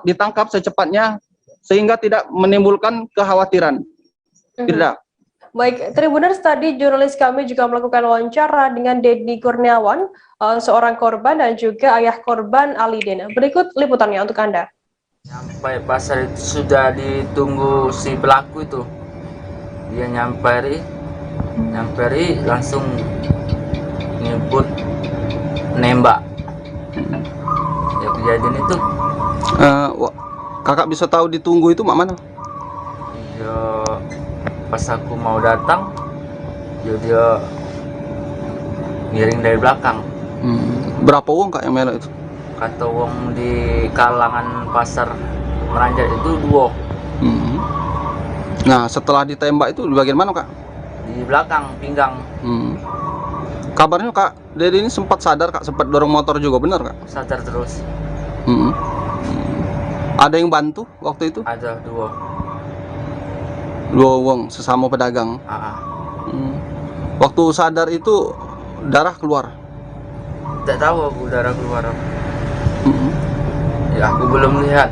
Speaker 1: ditangkap secepatnya, sehingga tidak menimbulkan kekhawatiran. Firda.
Speaker 2: Baik, Tribuners, tadi jurnalis kami juga melakukan wawancara dengan Dedi Kurniawan, seorang korban dan juga ayah korban Alidin. Berikut liputannya untuk Anda.
Speaker 3: Sampai pasar itu sudah ditunggu si pelaku itu. Dia nyamperi langsung nyebut nembak. Ya kejadian itu.
Speaker 1: Kakak bisa tahu ditunggu itu mak mana?
Speaker 3: Ya pas aku mau datang, dia miring dari belakang.
Speaker 1: Berapa uang kak yang melok itu?
Speaker 3: Kata uang di kalangan pasar Meranjat itu 2.
Speaker 1: Nah setelah ditembak itu di bagian mana kak?
Speaker 3: Di belakang pinggang.
Speaker 1: Kabarnya kak Dedi ini sempat sadar kak, sempat dorong motor juga, benar kak?
Speaker 3: Sadar terus.
Speaker 1: Ada yang bantu waktu itu?
Speaker 3: Ada 2
Speaker 1: wong sesama pedagang. Waktu sadar itu darah keluar?
Speaker 3: Tidak tahu aku darah keluar. Ya aku belum lihat.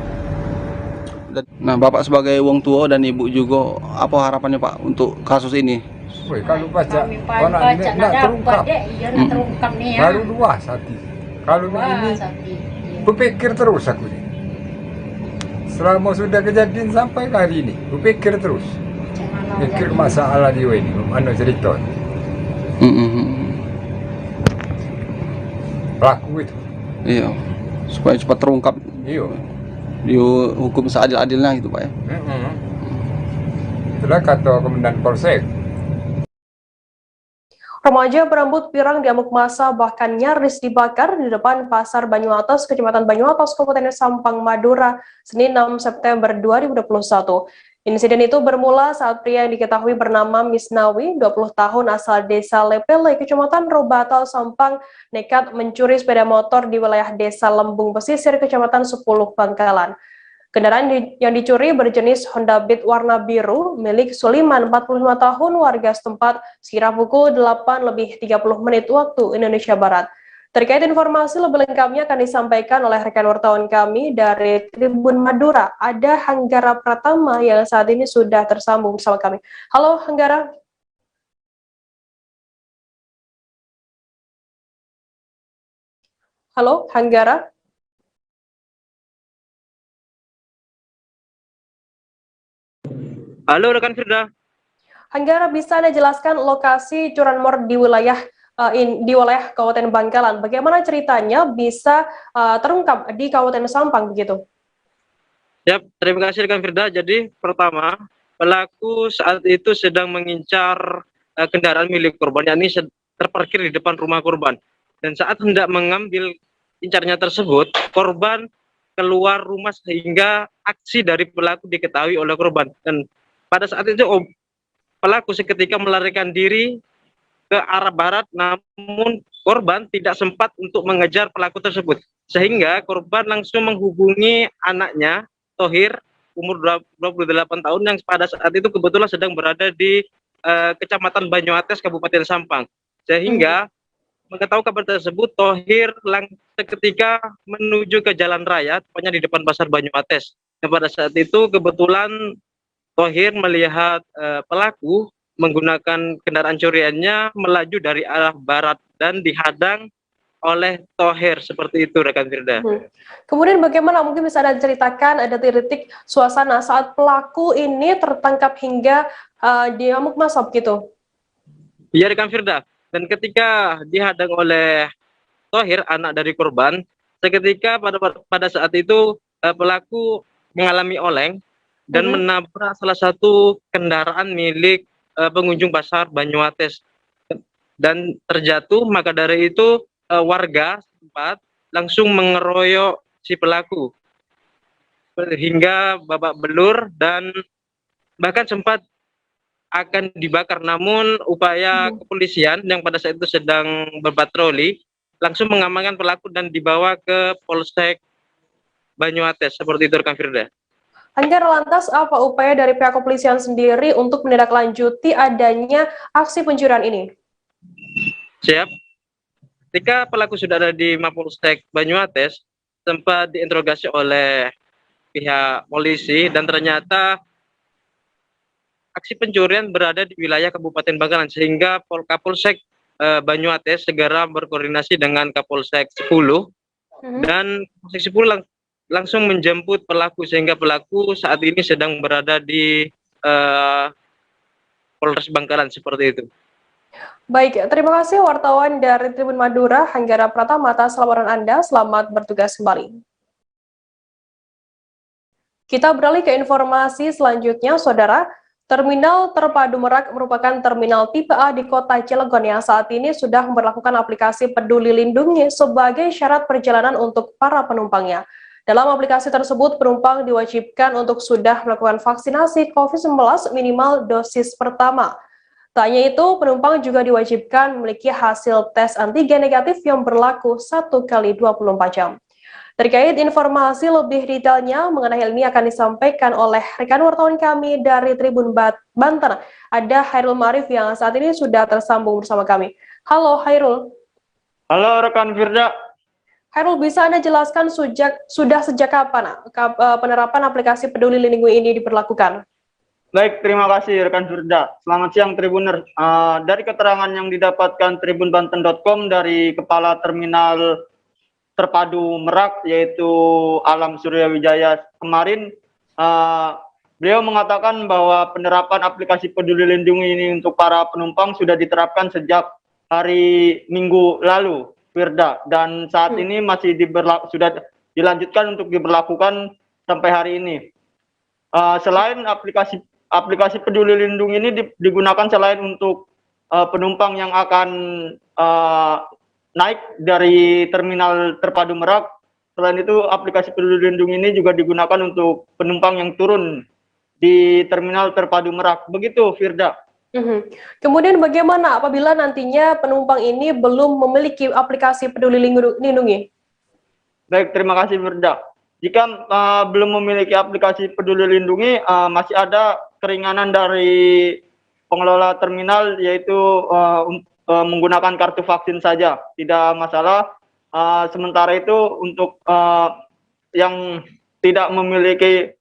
Speaker 1: Nah bapak sebagai wong tua dan ibu juga, apa harapannya pak untuk kasus ini?
Speaker 5: Kalau baca orang ini nak terungkap, baru 2 sati. Kalau begini berpikir terus aku ini. Selama sudah kejadian sampai hari ini, berpikir terus. Pikir masalah dia ini, mana cerita. Pelaku itu.
Speaker 1: Iya, supaya cepat terungkap.
Speaker 5: Iya.
Speaker 1: Dihukum seadil-adilnya gitu pak ya.
Speaker 5: Itulah kata Komandan Polsek.
Speaker 2: Remaja berambut pirang diamuk massa bahkan nyaris dibakar di depan Pasar Banyuatas, Kecamatan Banyuatas, Kabupaten Sampang, Madura, Senin 6 September 2021. Insiden itu bermula saat pria yang diketahui bernama Misnawi, 20 tahun, asal desa Lepele, Kecamatan Robatal, Sampang, nekat mencuri sepeda motor di wilayah desa Lembung Pesisir, Kecamatan 10 Bangkalan. Kendaraan yang dicuri berjenis Honda Beat warna biru milik Suliman, 45 tahun, warga setempat, sekira pukul 8:30 waktu Indonesia Barat. Terkait informasi lebih lengkapnya akan disampaikan oleh rekan wartawan kami dari Tribun Madura. Ada Hanggara Pratama yang saat ini sudah tersambung bersama kami. Halo Hanggara. Halo Hanggara.
Speaker 6: Halo rekan Firda.
Speaker 2: Hanggara, bisa Anda jelaskan lokasi curanmor di wilayah Kabupaten Bangkalan? Bagaimana ceritanya bisa terungkap di Kabupaten Sampang begitu?
Speaker 6: Ya, terima kasih rekan Firda. Jadi pertama, pelaku saat itu sedang mengincar kendaraan milik korban, yakni terparkir di depan rumah korban. Dan saat hendak mengambil incarnya tersebut, korban keluar rumah sehingga aksi dari pelaku diketahui oleh korban. Dan pada saat itu pelaku seketika melarikan diri ke arah barat, namun korban tidak sempat untuk mengejar pelaku tersebut. Sehingga korban langsung menghubungi anaknya, Thohir, umur 28 tahun, yang pada saat itu kebetulan sedang berada di Kecamatan Banyuates, Kabupaten Sampang. Sehingga mengetahui kabar tersebut, Thohir seketika menuju ke jalan raya, tepatnya di depan Pasar Banyuates. Dan pada saat itu kebetulan Thohir melihat pelaku menggunakan kendaraan curiannya melaju dari arah barat dan dihadang oleh Thohir, seperti itu rekan Firda.
Speaker 2: Kemudian bagaimana, mungkin bisa Anda ceritakan ada detik suasana saat pelaku ini tertangkap hingga diamuk massa begitu?
Speaker 6: Iya rekan Firda. Dan ketika dihadang oleh Thohir, anak dari korban, seketika pada saat itu pelaku mengalami oleng dan menabrak salah satu kendaraan milik pengunjung pasar Banyuates dan terjatuh. Maka dari itu warga setempat langsung mengeroyok si pelaku hingga babak belur dan bahkan sempat akan dibakar. Namun upaya kepolisian yang pada saat itu sedang berpatroli langsung mengamankan pelaku dan dibawa ke Polsek Banyuates, seperti itu rekan Firda.
Speaker 2: Hanggara, lantas apa upaya dari pihak kepolisian sendiri untuk menindaklanjuti adanya aksi pencurian ini?
Speaker 6: Siap. Ketika pelaku sudah ada di Mapolsek Banyuates, sempat diinterogasi oleh pihak polisi dan ternyata aksi pencurian berada di wilayah Kabupaten Bangkalan, sehingga Kapolsek Banyuates segera berkoordinasi dengan Kapolsek 10 dan Kapolsek 10 langsung menjemput pelaku, sehingga pelaku saat ini sedang berada di Polres Bangkalan, seperti itu.
Speaker 2: Baik, terima kasih wartawan dari Tribun Madura, Hanggara Pratama atas laporan Anda. Selamat bertugas kembali. Kita beralih ke informasi selanjutnya, Saudara. Terminal Terpadu Merak merupakan terminal tipe A di Kota Cilegon yang saat ini sudah memberlakukan aplikasi Peduli Lindungi sebagai syarat perjalanan untuk para penumpangnya. Dalam aplikasi tersebut, penumpang diwajibkan untuk sudah melakukan vaksinasi COVID-19 minimal dosis pertama. Tak hanya itu, penumpang juga diwajibkan memiliki hasil tes antigen negatif yang berlaku 1 kali 24 jam. Terkait informasi lebih detailnya mengenai hal ini akan disampaikan oleh rekan wartawan kami dari Tribun Banten. Ada Hairul Marif yang saat ini sudah tersambung bersama kami. Halo Hairul.
Speaker 7: Halo rekan Firda.
Speaker 2: Hairul, bisa Anda jelaskan sudah sejak kapan penerapan aplikasi Peduli Lindungi ini diberlakukan?
Speaker 7: Baik, terima kasih rekan Firda. Selamat siang Tribuner. Dari keterangan yang didapatkan tribunbanten.com dari Kepala Terminal Terpadu Merak, yaitu Alam Surya Wijaya kemarin, beliau mengatakan bahwa penerapan aplikasi Peduli Lindungi ini untuk para penumpang sudah diterapkan sejak hari Minggu lalu, Firda, dan saat ini masih sudah dilanjutkan untuk diberlakukan sampai hari ini. Selain aplikasi Peduli Lindungi ini digunakan selain untuk penumpang yang akan naik dari Terminal Terpadu Merak, selain itu aplikasi Peduli Lindungi ini juga digunakan untuk penumpang yang turun di Terminal Terpadu Merak. Begitu, Firda.
Speaker 2: Kemudian bagaimana apabila nantinya penumpang ini belum memiliki aplikasi Peduli Lindungi?
Speaker 7: Baik, terima kasih, Firda. Jika belum memiliki aplikasi Peduli Lindungi, masih ada keringanan dari pengelola terminal, yaitu menggunakan kartu vaksin saja, tidak masalah. Sementara itu untuk yang tidak memiliki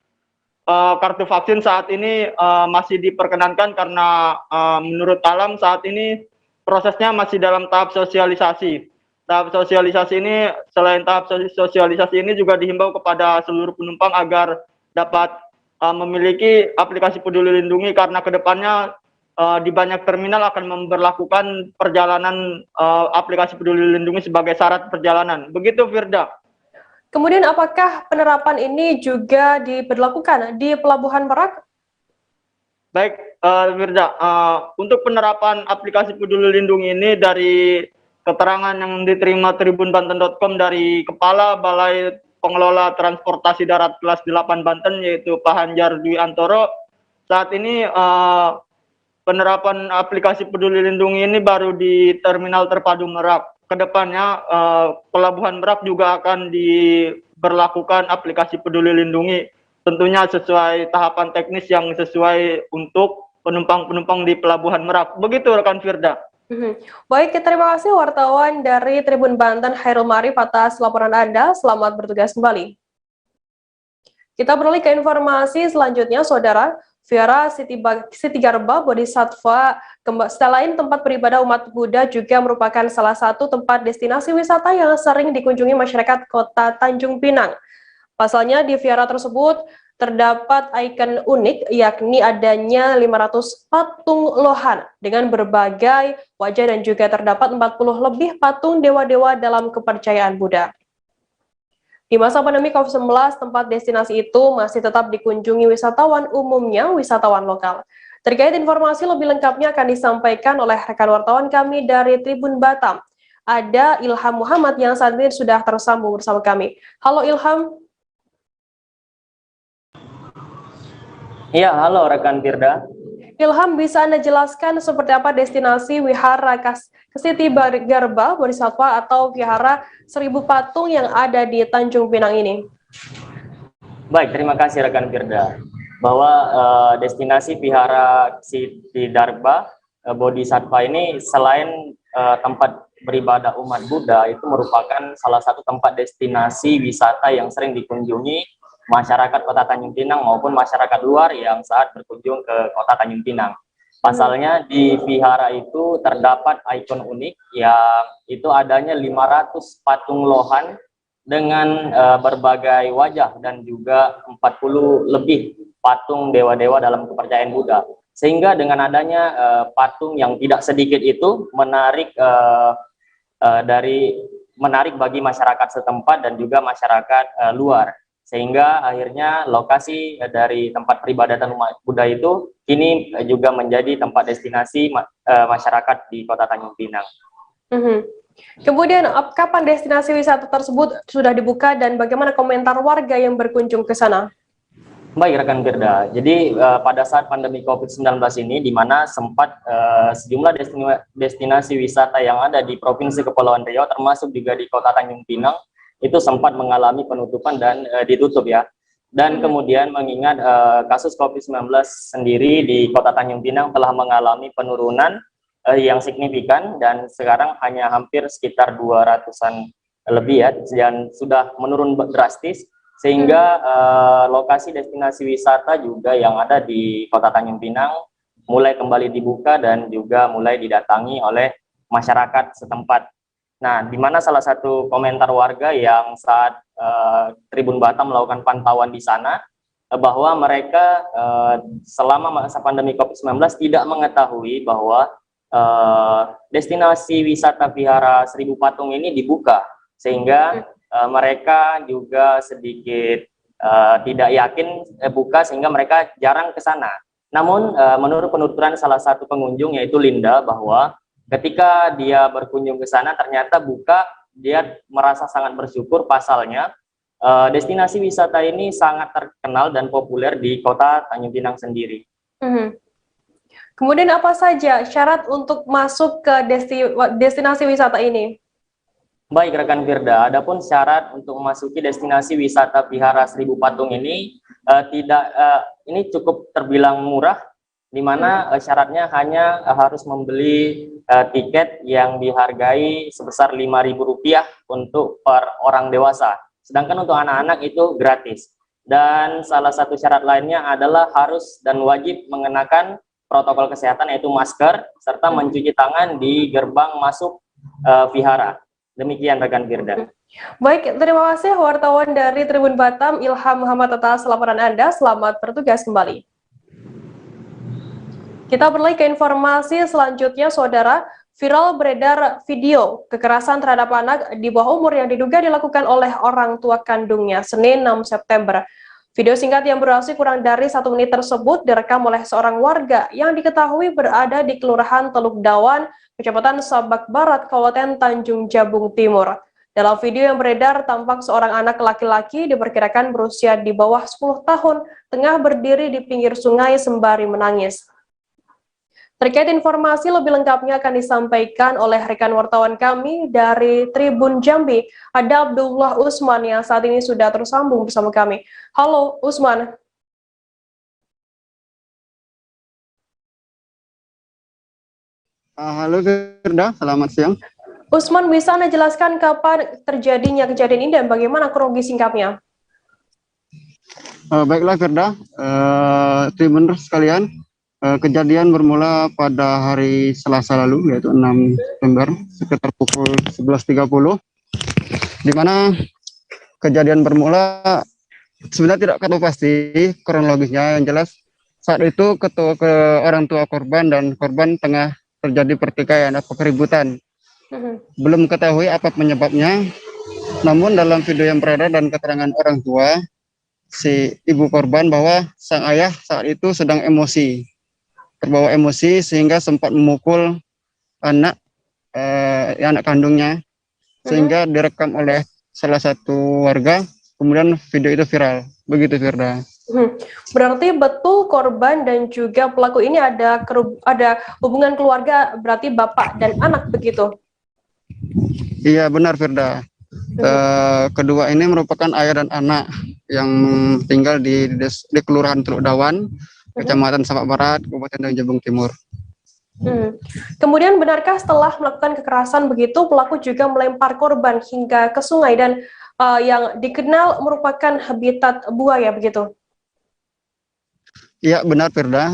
Speaker 7: kartu vaksin saat ini masih diperkenankan karena menurut Alam saat ini prosesnya masih dalam tahap sosialisasi. Tahap sosialisasi ini, selain tahap sosialisasi ini juga dihimbau kepada seluruh penumpang agar dapat memiliki aplikasi Peduli Lindungi, karena kedepannya di banyak terminal akan memberlakukan perjalanan aplikasi Peduli Lindungi sebagai syarat perjalanan. Begitu, Firda.
Speaker 2: Kemudian apakah penerapan ini juga diberlakukan di Pelabuhan Merak?
Speaker 7: Baik, Firda. Untuk penerapan aplikasi Peduli Lindungi ini, dari keterangan yang diterima tribunbanten.com dari Kepala Balai Pengelola Transportasi Darat Kelas 8 Banten, yaitu Pak Hanjar Dwi Antoro, saat ini penerapan aplikasi Peduli Lindungi ini baru di Terminal Terpadu Merak. Kedepannya Pelabuhan Merak juga akan diberlakukan aplikasi Peduli Lindungi, tentunya sesuai tahapan teknis yang sesuai untuk penumpang-penumpang di Pelabuhan Merak. Begitu rekan Firda.
Speaker 2: Baik, terima kasih wartawan dari Tribun Banten Hairul Marif atas laporan Anda. Selamat bertugas kembali. Kita beralih ke informasi selanjutnya, Saudara. Vihara Siti Garba Bodhisattva, selain tempat beribadah umat Buddha, juga merupakan salah satu tempat destinasi wisata yang sering dikunjungi masyarakat Kota Tanjung Pinang. Pasalnya di vihara tersebut terdapat ikon unik, yakni adanya 500 patung lohan dengan berbagai wajah dan juga terdapat 40 lebih patung dewa-dewa dalam kepercayaan Buddha. Di masa pandemi COVID-19, tempat destinasi itu masih tetap dikunjungi wisatawan, umumnya wisatawan lokal. Terkait informasi lebih lengkapnya akan disampaikan oleh rekan wartawan kami dari Tribun Batam. Ada Ilham Muhammad yang saat ini sudah tersambung bersama kami. Halo Ilham.
Speaker 8: Iya, halo rekan Firda.
Speaker 2: Ilham, bisa Anda jelaskan seperti apa destinasi Wihara Siti Garba Bodhisattva atau Wihara 1000 patung yang ada di Tanjung Pinang ini?
Speaker 8: Baik, terima kasih rekan Firda. Bahwa destinasi Wihara Siti Garba Bodhisattva ini selain tempat beribadah umat Buddha, itu merupakan salah satu tempat destinasi wisata yang sering dikunjungi masyarakat Kota Tanjung Pinang maupun masyarakat luar yang saat berkunjung ke Kota Tanjung Pinang. Pasalnya di vihara itu terdapat ikon unik yang itu adanya 500 patung lohan dengan berbagai wajah dan juga 40 lebih patung dewa-dewa dalam kepercayaan Buddha. Sehingga dengan adanya patung yang tidak sedikit itu menarik menarik bagi masyarakat setempat dan juga masyarakat luar. Sehingga akhirnya lokasi dari tempat peribadatan umat Buddha itu kini juga menjadi tempat destinasi masyarakat di Kota Tanjung Pinang.
Speaker 2: Kemudian kapan destinasi wisata tersebut sudah dibuka dan bagaimana komentar warga yang berkunjung ke sana?
Speaker 8: Baik rekan Firda, jadi pada saat pandemi COVID-19 ini di mana sempat sejumlah destinasi wisata yang ada di Provinsi Kepulauan Riau termasuk juga di Kota Tanjung Pinang itu sempat mengalami penutupan dan ditutup ya. Dan kemudian mengingat kasus COVID-19 sendiri di Kota Tanjung Pinang telah mengalami penurunan yang signifikan dan sekarang hanya hampir sekitar 200-an lebih ya, dan sudah menurun drastis sehingga lokasi destinasi wisata juga yang ada di Kota Tanjung Pinang mulai kembali dibuka dan juga mulai didatangi oleh masyarakat setempat. Nah, di mana salah satu komentar warga yang saat Tribun Batam melakukan pantauan di sana, bahwa mereka selama masa pandemi COVID-19 tidak mengetahui bahwa destinasi wisata Vihara Seribu Patung ini dibuka, sehingga mereka juga sedikit tidak yakin buka, sehingga mereka jarang ke sana. Namun, menurut penuturan salah satu pengunjung yaitu Linda, bahwa ketika dia berkunjung ke sana ternyata buka, dia merasa sangat bersyukur. Pasalnya destinasi wisata ini sangat terkenal dan populer di Kota Tanjung Pinang sendiri.
Speaker 2: Kemudian apa saja syarat untuk masuk ke destinasi wisata ini?
Speaker 8: Baik rekan Firda, adapun syarat untuk memasuki destinasi wisata Vihara Seribu Patung ini ini cukup terbilang murah, di mana syaratnya hanya harus membeli tiket yang dihargai sebesar Rp5.000 untuk per orang dewasa. Sedangkan untuk anak-anak itu gratis. Dan salah satu syarat lainnya adalah harus dan wajib mengenakan protokol kesehatan yaitu masker serta mencuci tangan di gerbang masuk vihara. Demikian rekan Firda.
Speaker 2: Baik, terima kasih wartawan dari Tribun Batam Ilham Muhammad atas laporan Anda. Selamat bertugas kembali. Kita beralih ke informasi selanjutnya, Saudara. Viral beredar video kekerasan terhadap anak di bawah umur yang diduga dilakukan oleh orang tua kandungnya Senin 6 September. Video singkat yang berdurasi kurang dari 1 menit tersebut direkam oleh seorang warga yang diketahui berada di Kelurahan Teluk Dawan, Kecamatan Sabak Barat, Kabupaten Tanjung Jabung Timur. Dalam video yang beredar, tampak seorang anak laki-laki diperkirakan berusia di bawah 10 tahun tengah berdiri di pinggir sungai sembari menangis. Terkait informasi lebih lengkapnya akan disampaikan oleh rekan wartawan kami dari Tribun Jambi, ada Abdullah Usman yang saat ini sudah tersambung bersama kami. Halo Usman.
Speaker 9: Halo Firda, selamat siang.
Speaker 2: Usman, bisa Anda jelaskan kapan terjadinya kejadian ini dan bagaimana kronologi singkatnya?
Speaker 9: Baiklah Firda, Tribuners sekalian, kejadian bermula pada hari Selasa lalu, yaitu 6 September, sekitar pukul 11.30, di mana kejadian bermula sebenarnya tidak ketahui pasti kronologisnya. Yang jelas saat itu orang tua korban dan korban tengah terjadi pertikaian atau keributan. Belum ketahui apa penyebabnya, namun dalam video yang beredar dan keterangan orang tua si ibu korban bahwa sang ayah saat itu sedang terbawa emosi sehingga sempat memukul anak kandungnya, sehingga direkam oleh salah satu warga, kemudian video itu viral. Begitu Firda.
Speaker 2: Berarti betul korban dan juga pelaku ini ada hubungan keluarga, berarti bapak dan anak begitu?
Speaker 9: Iya benar Firda. Kedua ini merupakan ayah dan anak yang tinggal di Kelurahan Teluk Dawan, Kecamatan Sabak Barat, Kabupaten Tanjung Jabung Timur.
Speaker 2: Kemudian benarkah setelah melakukan kekerasan begitu, pelaku juga melempar korban hingga ke sungai, dan yang dikenal merupakan habitat buaya begitu.
Speaker 9: Iya benar Firda,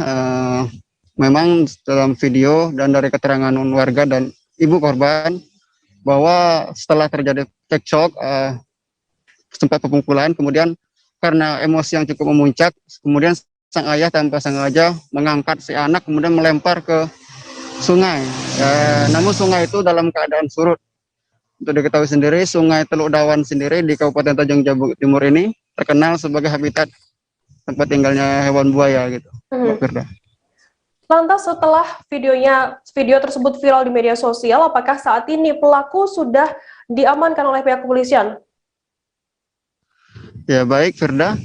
Speaker 9: memang dalam video dan dari keterangan warga dan ibu korban bahwa setelah terjadi cekcok sempat pemukulan, kemudian karena emosi yang cukup memuncak, kemudian sang ayah tanpa sengaja mengangkat si anak kemudian melempar ke sungai. Namun sungai itu dalam keadaan surut. Untuk diketahui sendiri, Sungai Teluk Dawan sendiri di Kabupaten Tanjung Jabung Timur ini terkenal sebagai habitat tempat tinggalnya hewan buaya gitu. Firda.
Speaker 2: Lantas setelah video tersebut viral di media sosial, apakah saat ini pelaku sudah diamankan oleh pihak kepolisian?
Speaker 9: Ya baik Firda,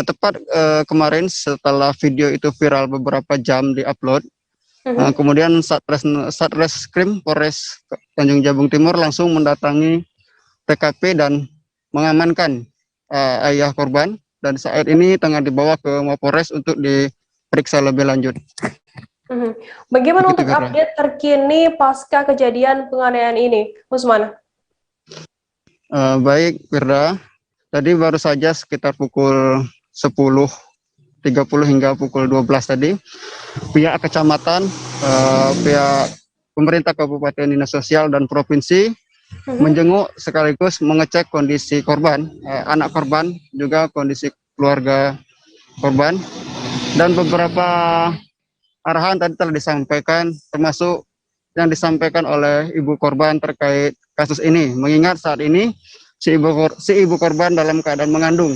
Speaker 9: tepat kemarin setelah video itu viral beberapa jam diupload, kemudian Satreskrim Polres Tanjung Jabung Timur langsung mendatangi TKP dan mengamankan ayah korban, dan saat ini tengah dibawa ke Mapolres untuk diperiksa lebih lanjut.
Speaker 2: Bagaimana
Speaker 9: Begitu,
Speaker 2: untuk
Speaker 9: Firda.
Speaker 2: update terkini pasca kejadian penganiayaan ini, Usman?
Speaker 9: Baik Firda, tadi baru saja sekitar pukul 10.30 hingga pukul 12 tadi, pihak kecamatan, pihak pemerintah Kabupaten Dinas Sosial dan Provinsi menjenguk sekaligus mengecek kondisi korban, anak korban, juga kondisi keluarga korban, dan beberapa arahan tadi telah disampaikan, termasuk yang disampaikan oleh ibu korban terkait kasus ini, mengingat saat ini si ibu korban dalam keadaan mengandung.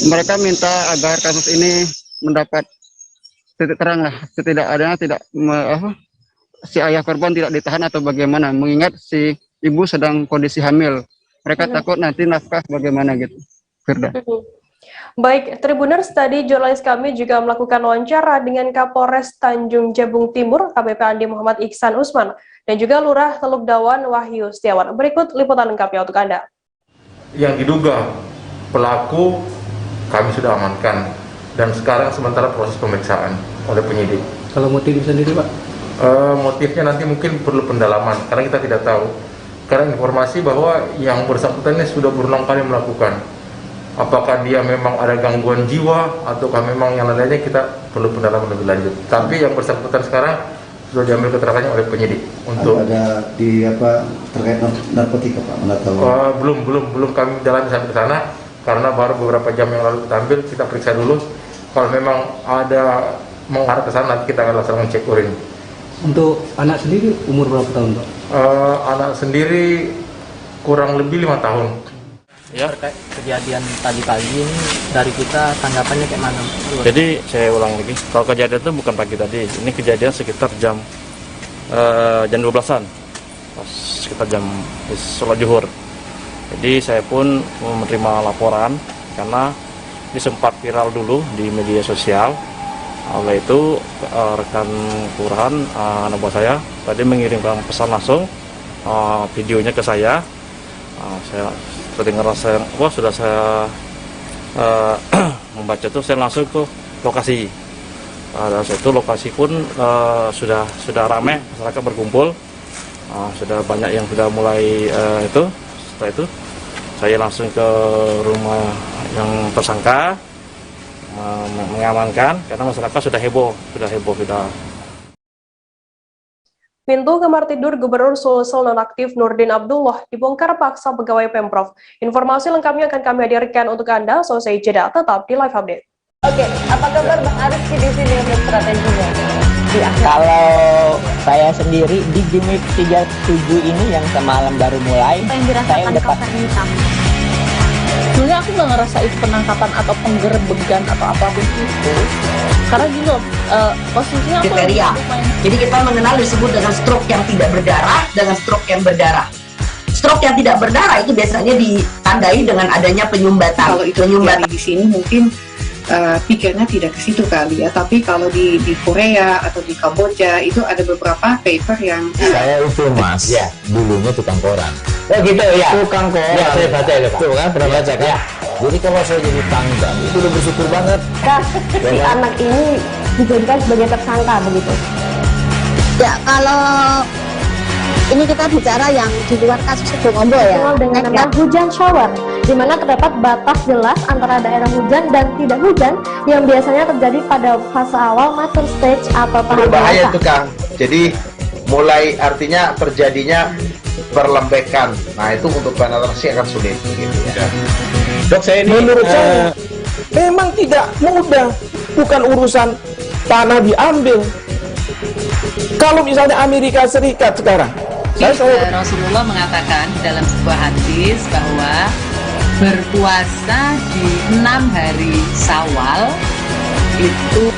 Speaker 9: Mereka minta agar kasus ini mendapat titik terang lah, si ayah korban tidak ditahan atau bagaimana, mengingat si ibu sedang kondisi hamil. Mereka takut nanti nafkah bagaimana gitu, Firda.
Speaker 2: Baik, Tribuners, tadi jurnalis kami juga melakukan wawancara dengan Kapolres Tanjung Jabung Timur, AKBP Andi Muhammad Iksan Usman, dan juga Lurah Teluk Dawan Wahyu Setiawan. Berikut liputan lengkapnya untuk Anda.
Speaker 10: Yang diduga pelaku kami sudah amankan, dan sekarang sementara proses pemeriksaan oleh penyidik.
Speaker 14: Kalau motif sendiri Pak?
Speaker 10: Motifnya nanti mungkin perlu pendalaman, karena kita tidak tahu. Karena informasi bahwa yang bersangkutan ini sudah berulang kali melakukan. Apakah dia memang ada gangguan jiwa ataukah memang yang lainnya, kita perlu pendalaman lebih lanjut. Tapi yang bersangkutan sekarang sudah diambil keterangannya oleh penyidik untuk
Speaker 11: ada di apa terkait narkotika Pak, mana tahu?
Speaker 10: Belum kami dalami sampai ke sana karena baru beberapa jam yang lalu kita ambil, kita periksa dulu. Kalau memang ada mengarah ke sana, nanti kita akan langsung cek urin.
Speaker 14: Untuk anak sendiri umur berapa tahun Pak?
Speaker 10: Anak sendiri kurang lebih 5 tahun.
Speaker 3: Ya. Terkait kejadian tadi pagi ini dari kita tanggapannya kayak mana?
Speaker 12: Jadi saya ulang lagi, kalau kejadian itu bukan pagi tadi, ini kejadian sekitar jam 12-an, sekitar jam sholat zuhur. Jadi saya pun menerima laporan karena ini sempat viral dulu di media sosial. Oleh itu rekan kelurahan anak buah saya tadi mengirimkan pesan langsung videonya ke saya. Saya dengar sudah saya membaca itu, saya langsung ke lokasi. Dan itu lokasi pun sudah ramai, masyarakat berkumpul, sudah banyak yang sudah mulai itu. Setelah itu saya langsung ke rumah yang tersangka, mengamankan karena masyarakat sudah heboh.
Speaker 2: Pintu kamar tidur Gubernur Sulsel nonaktif Nurdin Abdullah dibongkar paksa pegawai Pemprov. Informasi lengkapnya akan kami hadirkan untuk Anda, selesai jeda, tetap di Live Update.
Speaker 22: Oke, apa kabar Bang Arif di sini untuk strateginya?
Speaker 19: Kalau saya sendiri di gimmick 37 ini yang semalam baru mulai, saya udah pasti.
Speaker 4: Sebenarnya aku nggak ngerasa itu penangkapan atau penggerbegan atau apapun itu, karena gini loh, posisinya aku
Speaker 18: kriteria. Jadi kita mengenal disebut dengan stroke yang tidak berdarah dengan stroke yang berdarah. Stroke yang tidak berdarah itu biasanya ditandai dengan adanya penyumbatan.
Speaker 20: Kalau itu terjadi di sini mungkin pikirnya tidak ke situ kali ya, tapi kalau di Korea atau di Kamboja itu ada beberapa paper yang
Speaker 21: saya itu Mas, ya dulunya tukang koran. Oh gitu ya, tukang koran. Ya saya baca ya Pak. Tuh kan pernah baca kan? Ya. Jadi kalau saya jadi tanggal itu udah bersyukur banget.
Speaker 22: Si anak ini dijadikan sebagai tersangka begitu. Ya kalau Ini kita bicara yang di luar kasus Bongombo ya.
Speaker 13: Dengan nama hujan shower, di mana terdapat batas jelas antara daerah hujan dan tidak hujan yang biasanya terjadi pada fase awal mature stage atau tahap
Speaker 15: Berbahaya
Speaker 13: dewasa.
Speaker 15: itu Kang. Jadi mulai artinya terjadinya perlembekan. Nah itu untuk penetrasi akan sulit. Gitu ya.
Speaker 24: Dok, saya ini menurut saya memang tidak mudah, bukan urusan tanah diambil. Kalau misalnya Amerika Serikat sekarang,
Speaker 25: Rasulullah mengatakan dalam sebuah hadis bahwa berpuasa di 6 hari Syawal itu.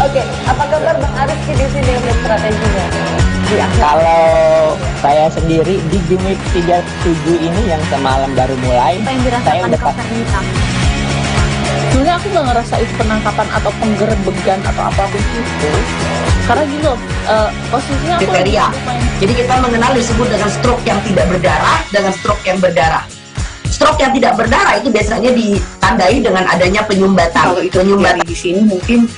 Speaker 2: Oke, apa kabar Bang Arifki di sini untuk strateginya?
Speaker 19: Kalau saya sendiri di Gimik 37 ini yang semalam baru mulai, saya udah
Speaker 4: Sebenarnya aku nggak ngerasa itu penangkapan atau penggerebegan atau apapun itu, karena gini loh, posisinya aku
Speaker 18: Kriteria. Jadi kita mengenal disebut dengan stroke yang tidak berdarah dengan stroke yang berdarah. Stroke yang tidak berdarah itu biasanya ditandai dengan adanya penyumbatan.
Speaker 20: Kalau itu terjadi di sini mungkin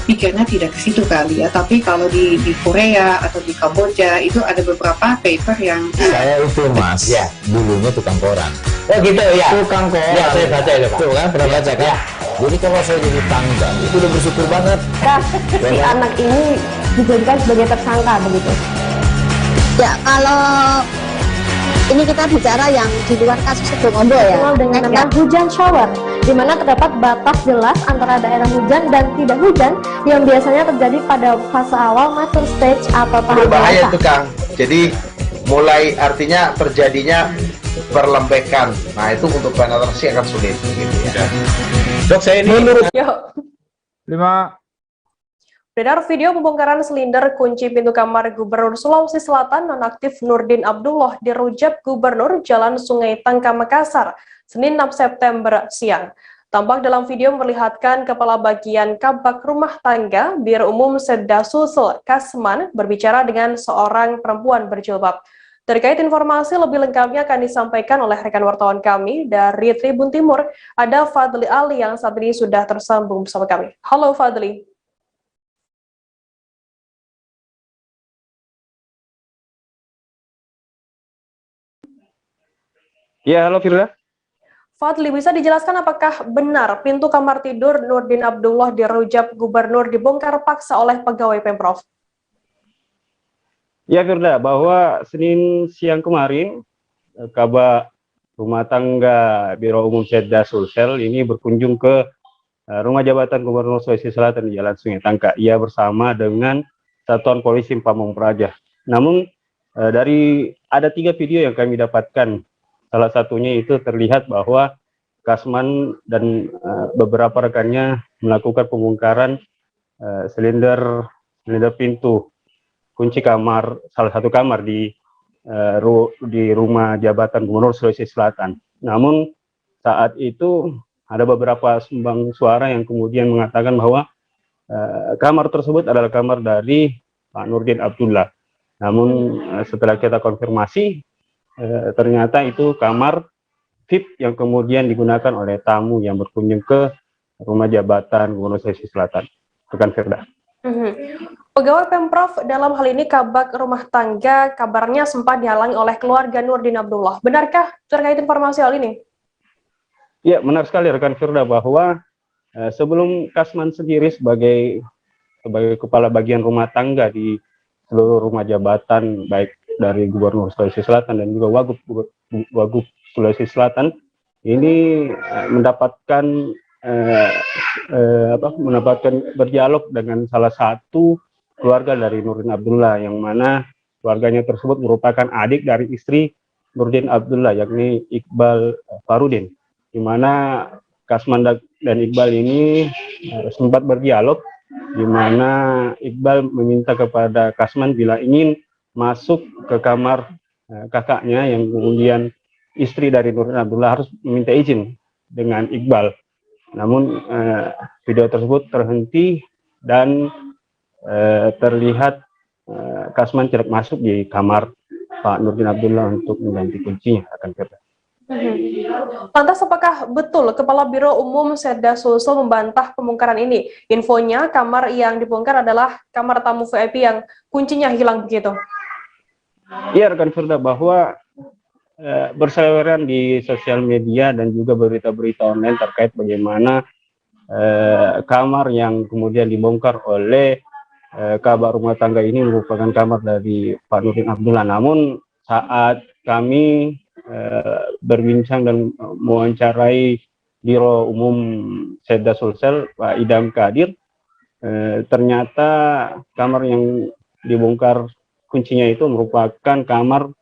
Speaker 20: pikirnya tidak ke situ kali ya, tapi kalau di Korea atau di Kamboja itu ada beberapa paper yang
Speaker 21: Saya itu Mas, ya dulunya tukang koran. Oh gitu ya. Tukang koran. Ya saya baca itu Pak. Tuh kan pernah baca kan? Jadi kalau saya jadi pangdam itu udah bersyukur banget.
Speaker 13: Si anak ini dijadikan sebagai tersangka begitu.
Speaker 22: Ya kalau ini kita bicara yang di luar kasus Bongombo ya.
Speaker 13: Dengan nama hujan shower, di mana terdapat batas jelas antara daerah hujan dan tidak hujan yang biasanya terjadi pada fase awal mature stage atau tahap
Speaker 15: Berbahaya
Speaker 13: dewasa.
Speaker 15: itu Kang. Jadi mulai artinya terjadinya perlembekan. Nah itu untuk penetrasi akan sulit. Gitu ya.
Speaker 24: Dok, saya ini menurut
Speaker 2: Yuk.
Speaker 5: 5.
Speaker 2: Beredar video pembongkaran silinder kunci pintu kamar Gubernur Sulawesi Selatan nonaktif Nurdin Abdullah di Rujak Gubernur Jalan Sungai Tangka Makassar, Senin 6 September siang. Tampak dalam video memperlihatkan Kepala Bagian Kabak Rumah Tangga Bir Umum Sedda Sulsel Kasman berbicara dengan seorang perempuan berjilbab. Terkait informasi lebih lengkapnya akan disampaikan oleh rekan wartawan kami dari Tribun Timur, ada Fadli Ali yang saat ini sudah tersambung bersama kami. Halo Fadli.
Speaker 16: Ya, halo Firda.
Speaker 2: Fadli, bisa dijelaskan apakah benar pintu kamar tidur Nurdin Abdullah di Rujak Gubernur dibongkar paksa oleh pegawai Pemprov?
Speaker 16: Ya Firda, bahwa Senin siang kemarin, Kabak Rumah Tangga Biro Umum Sedda Sulsel ini berkunjung ke Rumah Jabatan Gubernur Sulawesi Selatan di Jalan Sungai Tangka. Ia bersama dengan Satuan Polisi Pamong Praja. Namun dari ada 3 video yang kami dapatkan. Salah satunya itu terlihat bahwa Kasman dan beberapa rekannya melakukan pembongkaran silinder pintu kunci kamar, salah satu kamar di Rumah Jabatan Gubernur Sulawesi Selatan. Namun saat itu ada beberapa sumbang suara yang kemudian mengatakan bahwa kamar tersebut adalah kamar dari Pak Nurdin Abdullah. Namun setelah kita konfirmasi, ternyata itu kamar VIP yang kemudian digunakan oleh tamu yang berkunjung ke Rumah Jabatan Gubernur Sulawesi Selatan. Rekan Firda.
Speaker 2: Pegawai Pemprov dalam hal ini Kabak Rumah Tangga kabarnya sempat dihalangi oleh keluarga Nurdin Abdullah. Benarkah terkait informasi hal ini?
Speaker 16: Ya, benar sekali rekan Firda bahwa sebelum Kasman sendiri sebagai kepala bagian rumah tangga di seluruh rumah jabatan baik dari Gubernur Sulawesi Selatan dan juga Wagub Sulawesi Selatan ini mendapatkan berdialog dengan salah satu keluarga dari Nurdin Abdullah, yang mana keluarganya tersebut merupakan adik dari istri Nurdin Abdullah, yakni Iqbal Farudin, di mana Kasman dan Iqbal ini sempat berdialog, di mana Iqbal meminta kepada Kasman bila ingin masuk ke kamar kakaknya, yang kemudian istri dari Nurdin Abdullah harus meminta izin dengan Iqbal. Namun video tersebut terhenti dan terlihat Kasman tidak masuk di kamar Pak Nurdin Abdullah untuk mengganti kuncinya, akan kata.
Speaker 2: Lantas apakah betul Kepala Biro Umum Setda Sulsel membantah pembongkaran ini? Infonya kamar yang dibongkar adalah kamar tamu VIP yang kuncinya hilang begitu.
Speaker 16: Iya rekan Firda, bahwa berseliweran di sosial media dan juga berita-berita online terkait bagaimana kamar yang kemudian dibongkar oleh kabar rumah tangga ini merupakan kamar dari Pak Nurdin Abdullah. Namun saat kami berbincang dan mewawancarai Biro Umum Setda Sulsel Pak Idam Kadir, ternyata kamar yang dibongkar kuncinya itu merupakan kamar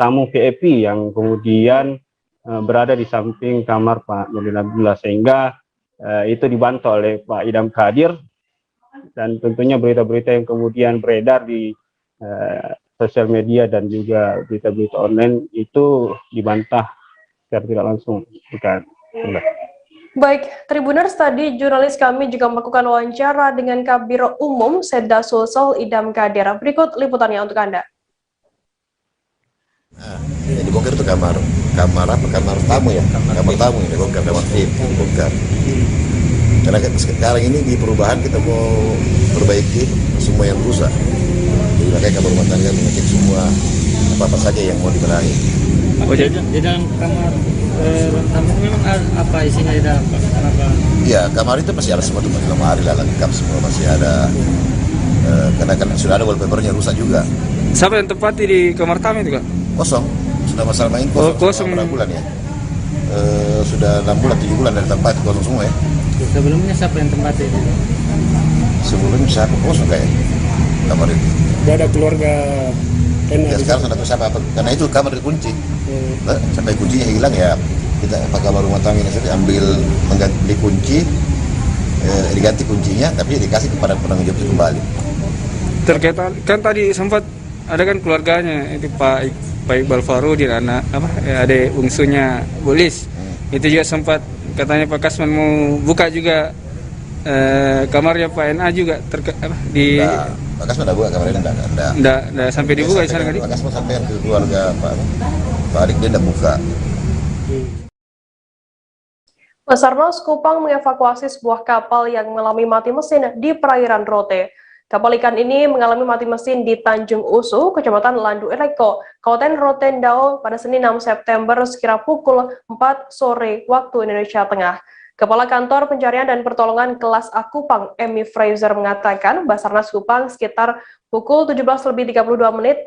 Speaker 16: tamu VIP yang kemudian berada di samping kamar Pak Nurdin Abdullah, sehingga itu dibantah oleh Pak Idam Kadir. Dan tentunya berita-berita yang kemudian beredar di sosial media dan juga berita-berita online itu dibantah secara tidak langsung.
Speaker 2: Baik, Tribuners, tadi jurnalis kami juga melakukan wawancara dengan Kabiro Umum Setda Sulsel Idam Kadir. Berikut liputannya untuk Anda.
Speaker 1: Yang dibongkar itu kamar tamu ya, kamar tamu yang dibongkar, kamar VIP dibongkar. Karena sekarang ini di perubahan kita mau perbaiki semua yang rusak. Jadi makanya kamar rumah tangga mengecek semua apa saja yang mau dibenahi.
Speaker 6: Oh, di dalam kamar ruang tamu memang apa isinya di dalam? Kenapa?
Speaker 1: Iya, kamar itu masih ada semua tuh, lemari lah lengkap semua, masih ada. Karena sudah ada wallpapernya rusak juga.
Speaker 6: Siapa yang tempati di kamar tamu itu, Kak?
Speaker 1: Kosong, sudah masalah main kosong.
Speaker 6: Oh, kosong.
Speaker 1: Berapa bulan ya? Sudah 6 bulan, 7 bulan dari tempat kosong semua ya.
Speaker 6: Sebelumnya siapa yang tempati?
Speaker 1: Sebelumnya siapa kosong kayak kamar itu?
Speaker 6: Tidak ada keluarga.
Speaker 1: Ya sekarang sudah tahu siapa, karena itu kamar dikunci. Sampai kuncinya hilang ya, kita pakai kamar rumah tangga ini ambil mengganti kunci, diganti kuncinya, tapi dikasih kepada penanggung jawab kembali.
Speaker 6: Terkait kan tadi sempat ada kan keluarganya itu Pak Iqbal Farudin, anak adik bungsunya Bolis. Itu juga sempat katanya Pak Kasman mau buka juga kamarnya Pak NA juga di
Speaker 1: Pak Kasman udah buka kamarnya,
Speaker 6: enggak sampai dibuka di sana.
Speaker 1: Pak Kasman sampai ke keluarga Pak Adik dia enggak buka.
Speaker 2: Basarnas Kupang mengevakuasi sebuah kapal yang mengalami mati mesin di perairan Rote. Kapal ikan ini mengalami mati mesin di Tanjung Usu, Kecamatan Landu Eleko, Kabupaten Rotendao pada Senin 6 September sekira pukul 4 sore waktu Indonesia Tengah. Kepala Kantor Pencarian dan Pertolongan Kelas A Kupang, Emi Fraser, mengatakan Basarnas Kupang sekitar pukul 17.32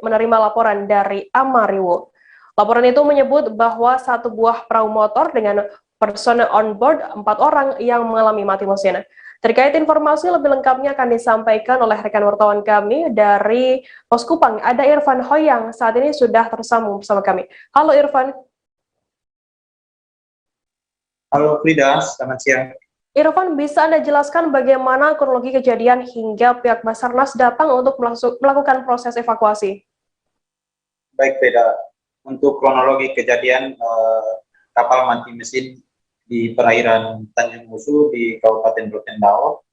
Speaker 2: menerima laporan dari Amariwo. Laporan itu menyebut bahwa satu buah perahu motor dengan personel on board 4 orang yang mengalami mati mesin. Terkait informasi lebih lengkapnya akan disampaikan oleh rekan wartawan kami dari Pos Kupang. Ada Irfan Hoyang saat ini sudah tersambung bersama kami. Halo Irfan.
Speaker 7: Halo Frida, selamat siang.
Speaker 2: Irfan, bisa Anda jelaskan bagaimana kronologi kejadian hingga pihak Basarnas datang untuk melakukan proses evakuasi?
Speaker 7: Baik Frida, untuk kronologi kejadian kapal mati mesin di perairan Tanjung Usu di Kabupaten Rotendao.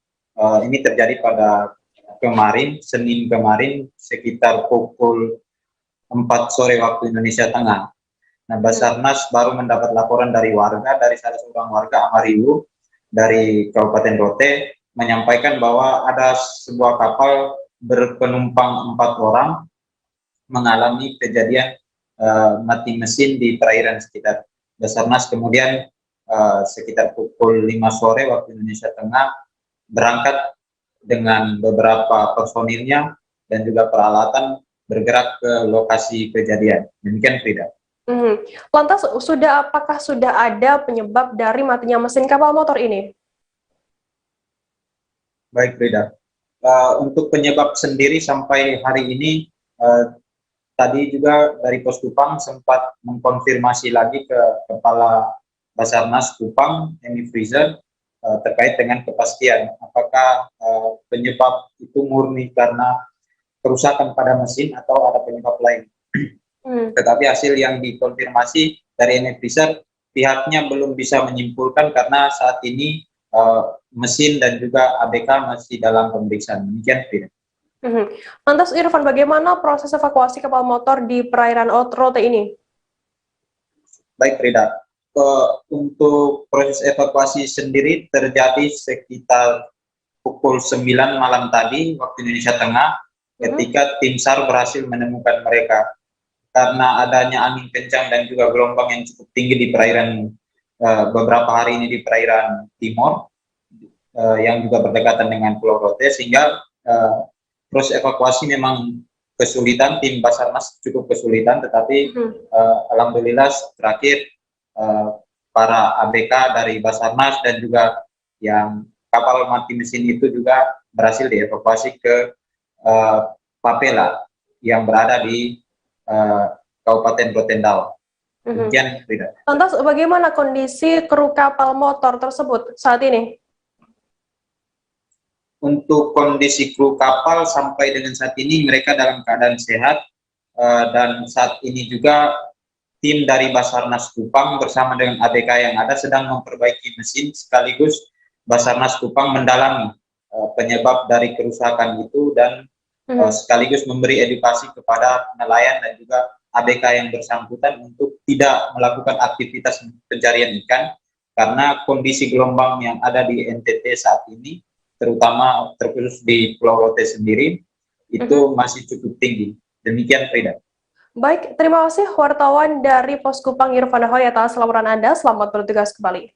Speaker 7: Ini terjadi pada Senin kemarin sekitar pukul 4 sore waktu Indonesia Tengah. Nah, Basarnas baru mendapat laporan dari salah seorang warga Amariwu dari Kabupaten Rote, menyampaikan bahwa ada sebuah kapal berpenumpang 4 orang mengalami kejadian mati mesin di perairan sekitar. Basarnas kemudian sekitar pukul 5 sore waktu Indonesia Tengah berangkat dengan beberapa personilnya dan juga peralatan bergerak ke lokasi kejadian. Demikian Frida.
Speaker 2: Lantas apakah sudah ada penyebab dari matinya mesin kapal motor ini?
Speaker 7: Baik Frida, untuk penyebab sendiri sampai hari ini tadi juga dari Pos Kupang sempat mengkonfirmasi lagi ke Kepala Basarnas Kupang, Emi Fraser, terkait dengan kepastian apakah penyebab itu murni karena kerusakan pada mesin atau ada penyebab lain. Tetapi hasil yang dikonfirmasi dari Emi Fraser, pihaknya belum bisa menyimpulkan karena saat ini mesin dan juga ABK masih dalam pemeriksaan. Demikian, Frida.
Speaker 2: Lantas Irfan, bagaimana proses evakuasi kapal motor di perairan Rote ini?
Speaker 7: Baik Frida, untuk proses evakuasi sendiri terjadi sekitar pukul 9 malam tadi waktu Indonesia Tengah ketika tim SAR berhasil menemukan mereka. Karena adanya angin kencang dan juga gelombang yang cukup tinggi di perairan beberapa hari ini di perairan timur yang juga berdekatan dengan Pulau Rote, sehingga proses evakuasi memang kesulitan, tim Basarnas cukup kesulitan, tetapi alhamdulillah terakhir para ABK dari Basarnas dan juga yang kapal mati mesin itu juga berhasil dievakuasi ke Papela yang berada di Kabupaten Rotendao. Demikian, Frida.
Speaker 2: Lantas bagaimana kondisi kru kapal motor tersebut saat ini?
Speaker 7: Untuk kondisi kru kapal sampai dengan saat ini mereka dalam keadaan sehat, dan saat ini juga tim dari Basarnas Kupang bersama dengan ABK yang ada sedang memperbaiki mesin, sekaligus Basarnas Kupang mendalami penyebab dari kerusakan itu dan sekaligus memberi edukasi kepada nelayan dan juga ABK yang bersangkutan untuk tidak melakukan aktivitas pencarian ikan karena kondisi gelombang yang ada di NTT saat ini, terutama terkhusus di Pulau Rote sendiri, itu masih cukup tinggi. Demikian, Frida.
Speaker 2: Baik, terima kasih wartawan dari Pos Kupang Irfan Hoy atas laporan Anda. Selamat bertugas kembali.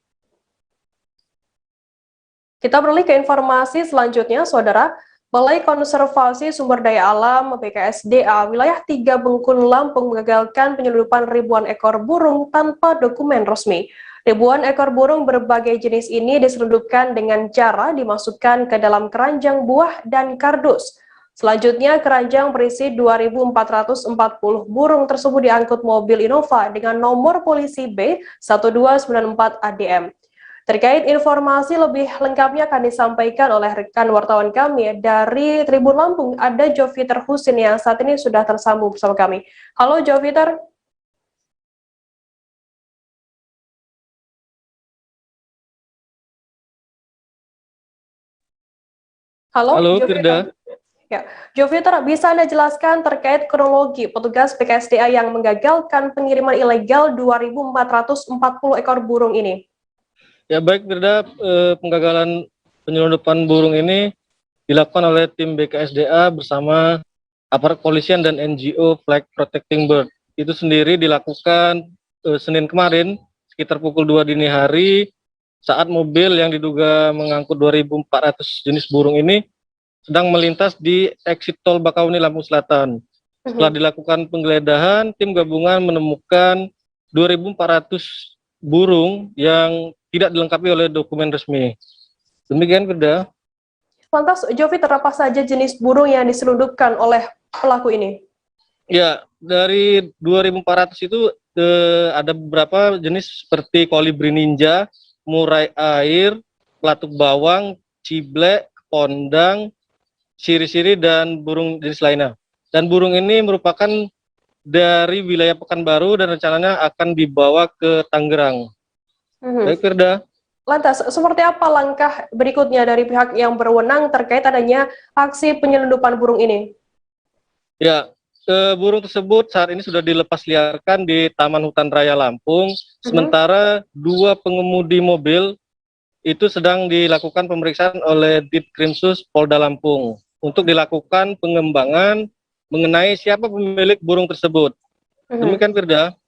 Speaker 2: Kita beralih ke informasi selanjutnya, Saudara. Balai Konservasi Sumber Daya Alam BKSDA wilayah 3 Bengkulu Lampung mengagalkan penyelundupan ribuan ekor burung tanpa dokumen resmi. Ribuan ekor burung berbagai jenis ini diselundupkan dengan cara dimasukkan ke dalam keranjang buah dan kardus. Selanjutnya, keranjang berisi 2.440 burung tersebut diangkut mobil Innova dengan nomor polisi B1294 ADM. Terkait informasi lebih lengkapnya akan disampaikan oleh rekan wartawan kami dari Tribun Lampung, ada Joviter Husin yang saat ini sudah tersambung bersama kami. Halo Joviter.
Speaker 6: Halo Firda.
Speaker 2: Ya, Joviter, bisa Anda jelaskan terkait kronologi petugas BKSDA yang menggagalkan pengiriman ilegal 2.440 ekor burung ini?
Speaker 8: Ya baik, Firda, penggagalan penyelundupan burung ini dilakukan oleh tim BKSDA bersama aparat kepolisian dan NGO Flag Protecting Bird. Itu sendiri dilakukan Senin kemarin sekitar pukul 2 dini hari saat mobil yang diduga mengangkut 2.400 jenis burung ini sedang melintas di exit tol Bakauni, Lampung Selatan. Setelah dilakukan penggeledahan, tim gabungan menemukan 2.400 burung yang tidak dilengkapi oleh dokumen resmi. Demikian, Firda.
Speaker 2: Lantas, Joviter, apa saja jenis burung yang diselundupkan oleh pelaku ini?
Speaker 8: Ya, dari 2.400 itu ada beberapa jenis seperti kolibri ninja, murai air, pelatuk bawang, ciblek, pondang, siri-siri, dan burung jenis lainnya. Dan burung ini merupakan dari wilayah Pekanbaru dan rencananya akan dibawa ke Tangerang. Baik, Firda.
Speaker 2: Lantas, seperti apa langkah berikutnya dari pihak yang berwenang terkait adanya aksi penyelundupan burung ini?
Speaker 8: Ya, burung tersebut saat ini sudah dilepas liarkan di Taman Hutan Raya Lampung, sementara 2 pengemudi mobil itu sedang dilakukan pemeriksaan oleh Ditkrimsus Polda Lampung untuk dilakukan pengembangan mengenai siapa pemilik burung tersebut. Demikian, Firda.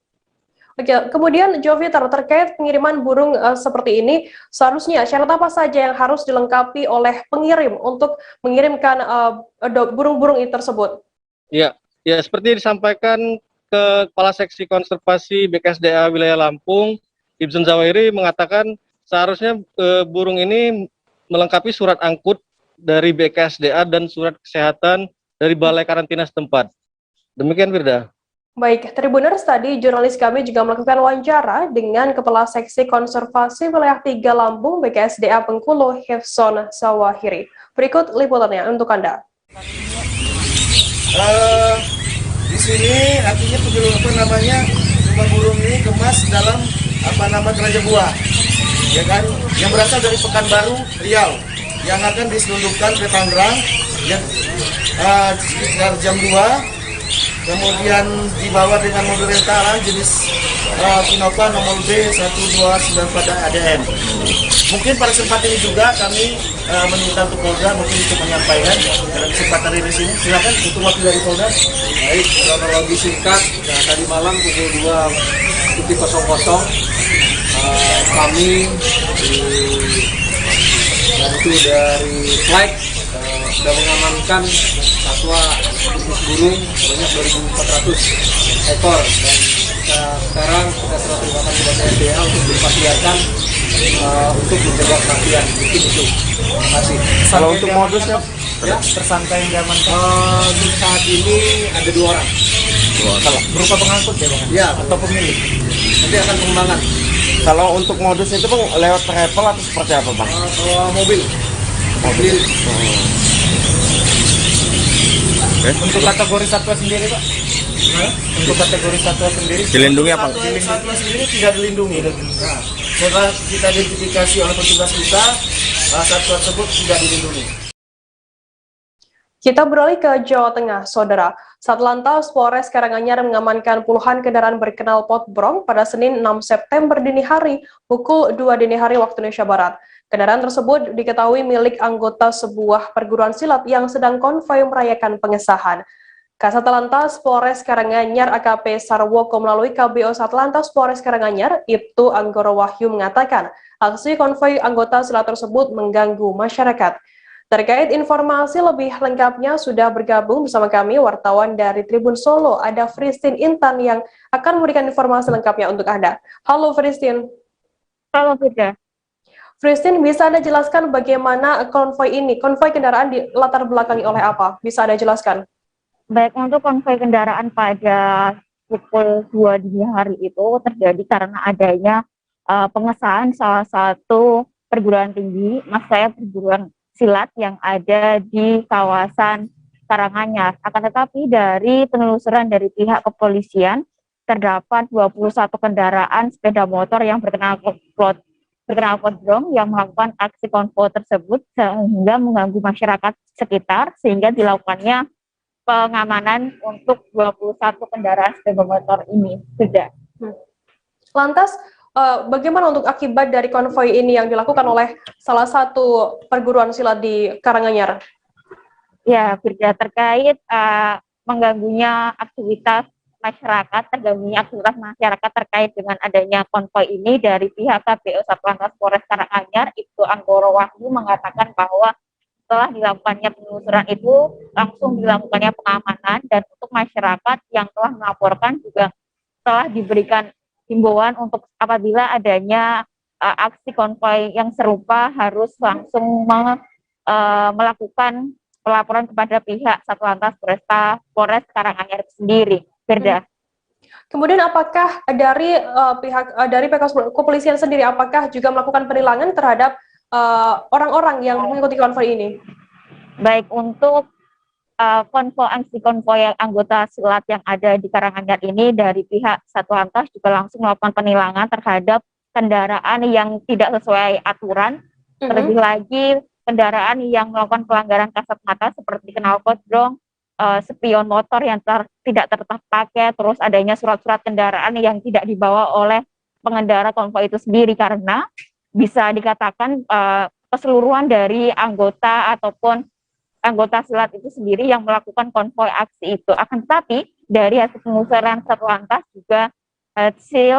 Speaker 2: Oke, kemudian Joviter, terkait pengiriman burung seperti ini, seharusnya syarat apa saja yang harus dilengkapi oleh pengirim untuk mengirimkan burung-burung itu tersebut?
Speaker 8: Ya, seperti disampaikan ke Kepala Seksi Konservasi BKSDA Wilayah Lampung, Ibsen Zawahiri mengatakan seharusnya burung ini melengkapi surat angkut dari BKSDA dan surat kesehatan dari Balai Karantina setempat. Demikian, Firda.
Speaker 2: Baik, Tribuners, tadi jurnalis kami juga melakukan wawancara dengan Kepala Seksi Konservasi Wilayah 3 Lampung BKSDA Bengkulu, Hifson Zawahiri. Berikut liputannya untuk Anda.
Speaker 9: Di sini artinya rumah burung ini kemas dalam keranjang buah, ya kan, yang berasal dari Pekanbaru, Riau, yang akan diselundupkan ke Tangerang sekitar jam 2 kemudian dibawa dengan mobil rentalan jenis Innova nomor B129 pada ADM. Mungkin pada kesempatan ini juga kami meminta untuk Polda mungkin untuk menyampaikan dalam kesempatan ini sini. Silakan untuk wakil dari Polda.
Speaker 10: Baik, kronologi singkat. Nah, tadi malam pukul 2.00 kami dibantu dari flight sudah mengamankan satwa jenis burung sebanyak 2.400 ekor, dan sekarang kita serah terima kasih kepada SDA untuk dipastikan untuk menjaga perhatian itu. Terima kasih.
Speaker 9: Kalau untuk modusnya, ya, tersangka yang diamankan
Speaker 10: Untuk saat ini ada 2 orang.
Speaker 9: berupa pengangkut ya bang?
Speaker 10: Ya,
Speaker 9: Atau pemilik?
Speaker 10: nanti akan pengembangan.
Speaker 9: Kalau untuk modus itu bang lewat travel atau seperti apa bang?
Speaker 10: Bawa mobil. Mobil.
Speaker 9: Untuk kategori satwa sendiri pak? Untuk kategori satwa sendiri?
Speaker 21: Dilindungi apa?
Speaker 9: Satwa sendiri tidak dilindungi. Nah, setelah kita identifikasi oleh petugas kita, satwa tersebut tidak dilindungi.
Speaker 2: Kita beralih ke Jawa Tengah, Saudara. Satlantas Polres Karanganyar mengamankan puluhan kendaraan berkenal potbrong pada Senin 6 September dini hari, pukul 2 dini hari waktu Indonesia Barat. Kendaraan tersebut diketahui milik anggota sebuah perguruan silat yang sedang konvoi merayakan pengesahan. Kasat Lantas Polres Karanganyar AKP Sarwoko melalui KBO Satlantas Polres Karanganyar, Ibtu Anggoro Wahyu mengatakan, aksi konvoi anggota silat tersebut mengganggu masyarakat. Terkait informasi lebih lengkapnya sudah bergabung bersama kami wartawan dari Tribun Solo, ada Fristin Intan yang akan memberikan informasi lengkapnya untuk Anda. Halo Fristin.
Speaker 11: Halo Firda.
Speaker 2: Fristin, bisa Anda jelaskan bagaimana konvoi ini? Konvoi kendaraan di latar belakangi oleh apa? Bisa Anda jelaskan?
Speaker 11: Baik, untuk konvoi kendaraan pada pukul 2 dini hari itu terjadi karena adanya pengesahan salah satu perguruan tinggi, perguruan silat yang ada di kawasan Karanganyar. Akan tetapi dari penelusuran dari pihak kepolisian terdapat 21 kendaraan sepeda motor yang berkenal potbrong yang melakukan aksi konvoi tersebut sehingga mengganggu masyarakat sekitar sehingga dilakukannya pengamanan untuk 21 kendaraan sepeda motor ini. Sudah.
Speaker 2: Lantas bagaimana untuk akibat dari konvoi ini yang dilakukan oleh salah satu perguruan silat di Karanganyar?
Speaker 11: Ya, Firda, terkait mengganggunya aktivitas masyarakat terkait dengan adanya konvoi ini dari pihak KPO Satlantas Polres Karanganyar, Ibtu Anggoro Wahyu mengatakan bahwa setelah dilakukannya penelusuran itu langsung dilakukannya pengamanan, dan untuk masyarakat yang telah melaporkan juga telah diberikan himbauan untuk apabila adanya aksi konvoi yang serupa harus langsung melakukan pelaporan kepada pihak Satlantas Polres Karanganyar sendiri. Firda.
Speaker 2: Kemudian apakah dari pihak kepolisian sendiri apakah juga melakukan penilangan terhadap orang-orang yang mengikuti konvoi ini?
Speaker 11: Baik, untuk aksi konvoi anggota silat yang ada di Karanganyar ini dari pihak Satlantas juga langsung melakukan penilangan terhadap kendaraan yang tidak sesuai aturan, terlebih lagi kendaraan yang melakukan pelanggaran kasat mata seperti knalpot potbrong, spion motor yang tidak terpakai, terus adanya surat-surat kendaraan yang tidak dibawa oleh pengendara konvoi itu sendiri, karena bisa dikatakan keseluruhan dari anggota ataupun anggota silat itu sendiri yang melakukan konvoi aksi itu. Akan tetapi dari hasil penelusuran Satlantas juga hasil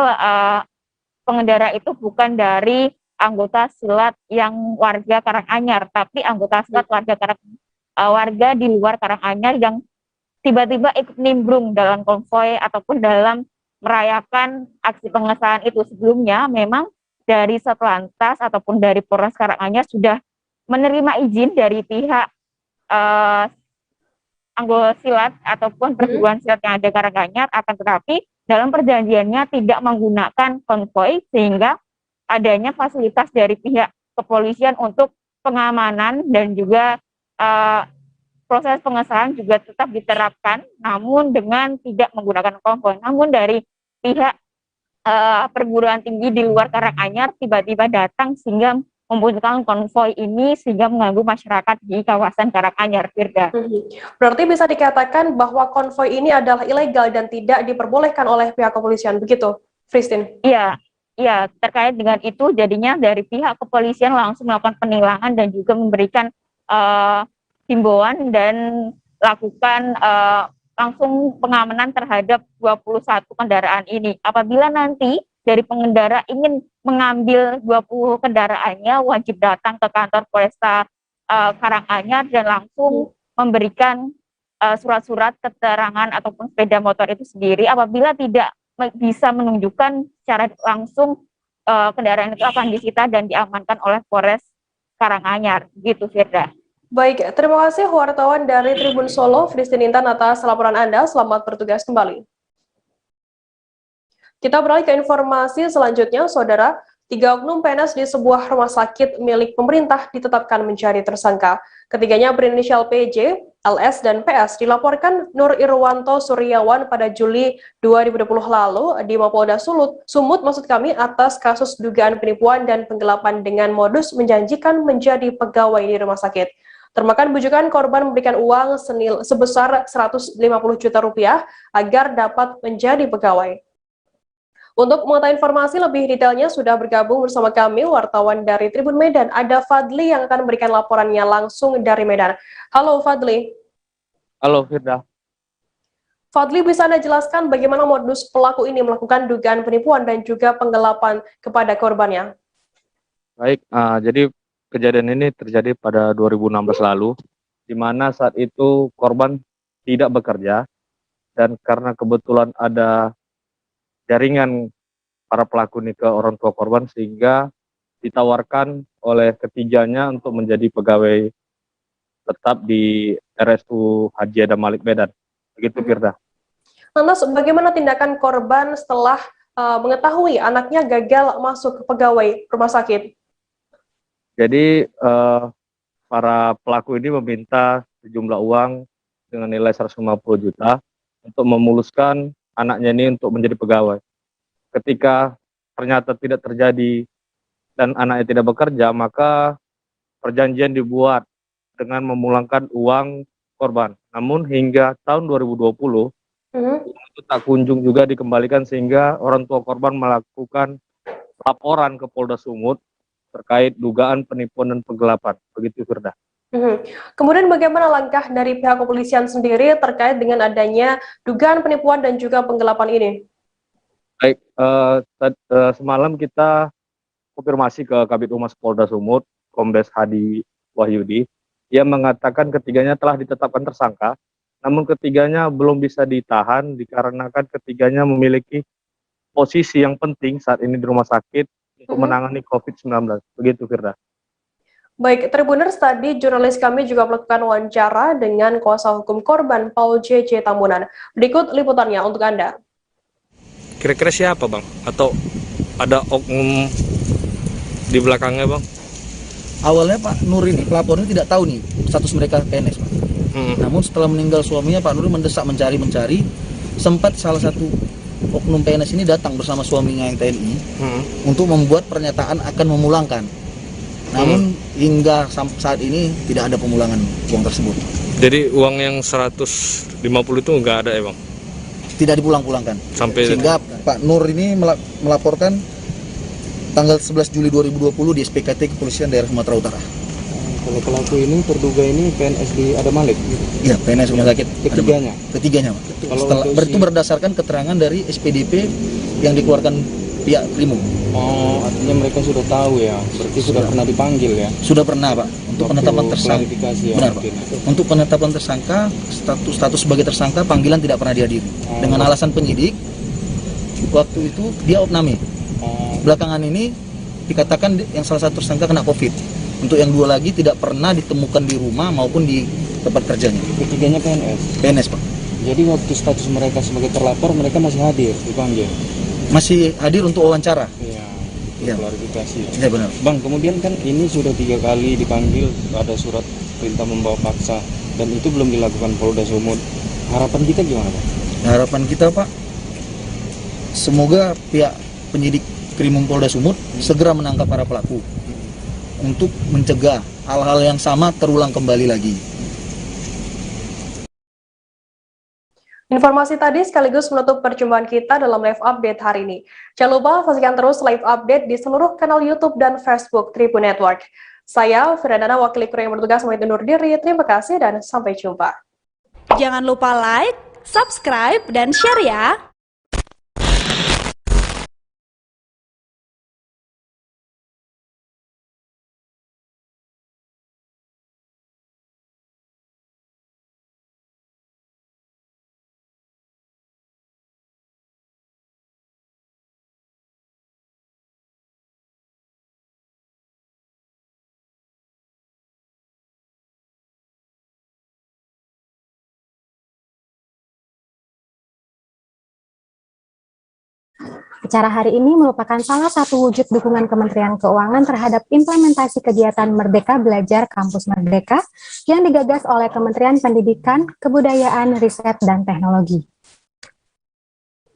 Speaker 11: pengendara itu bukan dari anggota silat yang warga Karanganyar, tapi anggota silat warga di luar Karanganyar yang tiba-tiba ikut nimbrung dalam konvoi ataupun dalam merayakan aksi pengesahan itu. Sebelumnya memang dari Satlantas ataupun dari Polres Karanganyar sudah menerima izin dari pihak anggota silat ataupun perguruan silat yang ada Karanganyar, akan tetapi dalam perjanjiannya tidak menggunakan konvoi sehingga adanya fasilitas dari pihak kepolisian untuk pengamanan dan juga proses pengesahan juga tetap diterapkan, namun dengan tidak menggunakan konvoi. Namun dari pihak perguruan tinggi di luar Karanganyar tiba-tiba datang sehingga memunculkan konvoi ini sehingga mengganggu masyarakat di kawasan Karanganyar, Firda.
Speaker 2: Berarti bisa dikatakan bahwa konvoi ini adalah ilegal dan tidak diperbolehkan oleh pihak kepolisian, begitu, Christine?
Speaker 11: Iya, terkait dengan itu jadinya dari pihak kepolisian langsung melakukan penilangan dan juga memberikan himbauan dan lakukan langsung pengamanan terhadap 21 kendaraan ini. Apabila nanti dari pengendara ingin mengambil 20 kendaraannya, wajib datang ke kantor Polresta Karanganyar dan langsung memberikan surat-surat keterangan ataupun sepeda motor itu sendiri. Apabila tidak bisa menunjukkan secara langsung, kendaraan itu akan disita dan diamankan oleh Polres Karanganyar. Gitu, Firda.
Speaker 2: Baik, terima kasih wartawan dari Tribun Solo, Christine Intan, atas laporan Anda. Selamat bertugas kembali. Kita beralih ke informasi selanjutnya, Saudara. 3 oknum PNS di sebuah rumah sakit milik pemerintah ditetapkan menjadi tersangka. Ketiganya berinisial PJ, LS, dan PS dilaporkan Nur Irwanto Suryawan pada Juli 2020 lalu di Mapolda Sumut atas kasus dugaan penipuan dan penggelapan dengan modus menjanjikan menjadi pegawai di rumah sakit. Termakan bujukan korban memberikan uang sebesar 150 juta rupiah agar dapat menjadi pegawai. Untuk mengetahui informasi lebih detailnya sudah bergabung bersama kami wartawan dari Tribun Medan, ada Fadli yang akan memberikan laporannya langsung dari Medan. Halo Fadli.
Speaker 8: Halo Firda.
Speaker 2: Fadli, bisa Anda jelaskan bagaimana modus pelaku ini melakukan dugaan penipuan dan juga penggelapan kepada korbannya?
Speaker 8: Baik, jadi kejadian ini terjadi pada 2016 lalu, di mana saat itu korban tidak bekerja, dan karena kebetulan ada jaringan para pelaku ini ke orang tua korban, sehingga ditawarkan oleh ketiganya untuk menjadi pegawai tetap di RSU Haji Adam Malik Medan. Begitu, Firda.
Speaker 2: Lantas bagaimana tindakan korban setelah mengetahui anaknya gagal masuk ke pegawai rumah sakit?
Speaker 8: Jadi para pelaku ini meminta sejumlah uang dengan nilai 150 juta untuk memuluskan anaknya ini untuk menjadi pegawai. Ketika ternyata tidak terjadi dan anaknya tidak bekerja, maka perjanjian dibuat dengan memulangkan uang korban. Namun hingga tahun 2020 itu tak kunjung juga dikembalikan, sehingga orang tua korban melakukan laporan ke Polda Sumut terkait dugaan penipuan dan penggelapan. Begitu, Firda.
Speaker 2: Kemudian bagaimana langkah dari pihak kepolisian sendiri terkait dengan adanya dugaan penipuan dan juga penggelapan ini?
Speaker 8: Baik, semalam kita konfirmasi ke Kabid Humas Polda Sumut, Kombes Hadi Wahyudi. Ia mengatakan ketiganya telah ditetapkan tersangka, namun ketiganya belum bisa ditahan dikarenakan ketiganya memiliki posisi yang penting saat ini di rumah sakit untuk menangani COVID-19. Begitu, Firda.
Speaker 2: Baik, Tribuners, tadi jurnalis kami juga melakukan wawancara dengan kuasa hukum korban Paul JJ Tambunan. Berikut liputannya untuk Anda.
Speaker 3: Kira-kira siapa, Bang? Atau ada oknum di belakangnya, Bang?
Speaker 12: Awalnya Pak Nur ini, pelapor ini tidak tahu nih status mereka PNS, Pak. Namun setelah meninggal suaminya, Pak Nur mendesak mencari, sempat salah satu oknum PNS ini datang bersama suaminya yang TNI untuk membuat pernyataan akan memulangkan. Namun hingga saat ini tidak ada pemulangan uang tersebut.
Speaker 3: Jadi uang yang 150 itu nggak ada ya, Bang?
Speaker 12: Tidak dipulang-pulangkan. Sehingga Pak Nur ini melaporkan tanggal 11 Juli 2020 di SPKT Kepolisian Daerah Sumatera Utara.
Speaker 10: Kalau pelaku ini terduga ini PNS di Adam Malik?
Speaker 12: Iya, PNS rumah sakit.
Speaker 10: Ketiganya?
Speaker 12: Ketiganya, Pak. Itu berdasarkan keterangan dari SPDP yang dikeluarkan pihak Primum.
Speaker 10: Oh, artinya mereka sudah tahu ya, berarti sudah pernah dipanggil ya?
Speaker 12: Sudah pernah, Pak. Untuk penetapan tersangka.
Speaker 10: Ya,
Speaker 12: benar, Pak. Untuk penetapan tersangka, status sebagai tersangka, panggilan tidak pernah dihadiri. Dengan alasan penyidik, waktu itu dia opname. Belakangan ini dikatakan yang salah satu tersangka kena COVID. Untuk yang dua lagi tidak pernah ditemukan di rumah maupun di tempat kerjanya.
Speaker 10: Ketiganya PNS?
Speaker 12: PNS, Pak.
Speaker 10: Jadi waktu status mereka sebagai terlapor, mereka masih hadir dipanggil?
Speaker 12: Masih hadir untuk wawancara.
Speaker 10: Iya, klarifikasi.
Speaker 12: Iya, benar.
Speaker 10: Bang, kemudian kan ini sudah 3 kali dipanggil, ada surat perintah membawa paksa, dan itu belum dilakukan Polda Sumut. Harapan kita gimana, Pak?
Speaker 12: Harapan kita, Pak, semoga pihak penyidik Krimum Polda Sumut segera menangkap para pelaku. untuk mencegah hal-hal yang sama terulang kembali lagi.
Speaker 2: Informasi tadi sekaligus menutup perjumpaan kita dalam live update hari ini. Jangan lupa saksikan terus live update di seluruh kanal YouTube dan Facebook Tribun Network. Saya, Firadana, wakil kru yang bertugas pamit undur diri. Terima kasih dan sampai jumpa.
Speaker 14: Jangan lupa like, subscribe, dan share ya!
Speaker 17: Acara hari ini merupakan salah satu wujud dukungan Kementerian Keuangan terhadap implementasi kegiatan Merdeka Belajar Kampus Merdeka yang digagas oleh Kementerian Pendidikan, Kebudayaan, Riset, dan Teknologi.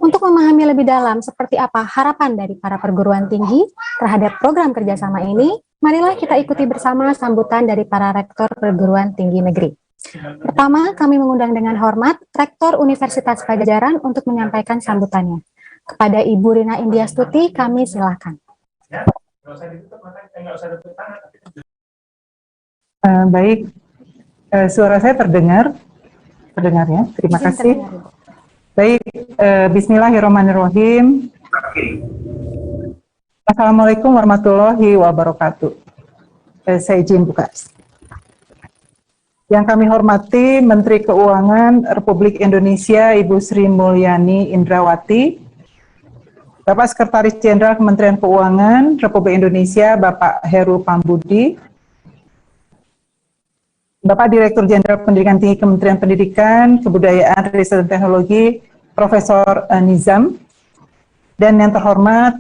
Speaker 17: Untuk memahami lebih dalam seperti apa harapan dari para perguruan tinggi terhadap program kerjasama ini, marilah kita ikuti bersama sambutan dari para rektor perguruan tinggi negeri. Pertama, kami mengundang dengan hormat Rektor Universitas Padjadjaran untuk menyampaikan sambutannya. Kepada Ibu Rina Indiastuti, kami silakan.
Speaker 19: Baik, suara saya terdengar ya. Terima kasih. Baik, Bismillahirrahmanirrahim. Assalamualaikum warahmatullahi wabarakatuh. Saya izin buka. Yang kami hormati Menteri Keuangan Republik Indonesia Ibu Sri Mulyani Indrawati, Bapak Sekretaris Jenderal Kementerian Keuangan Republik Indonesia Bapak Heru Pambudi, Bapak Direktur Jenderal Pendidikan Tinggi Kementerian Pendidikan, Kebudayaan, Riset, dan Teknologi Profesor Nizam, dan yang terhormat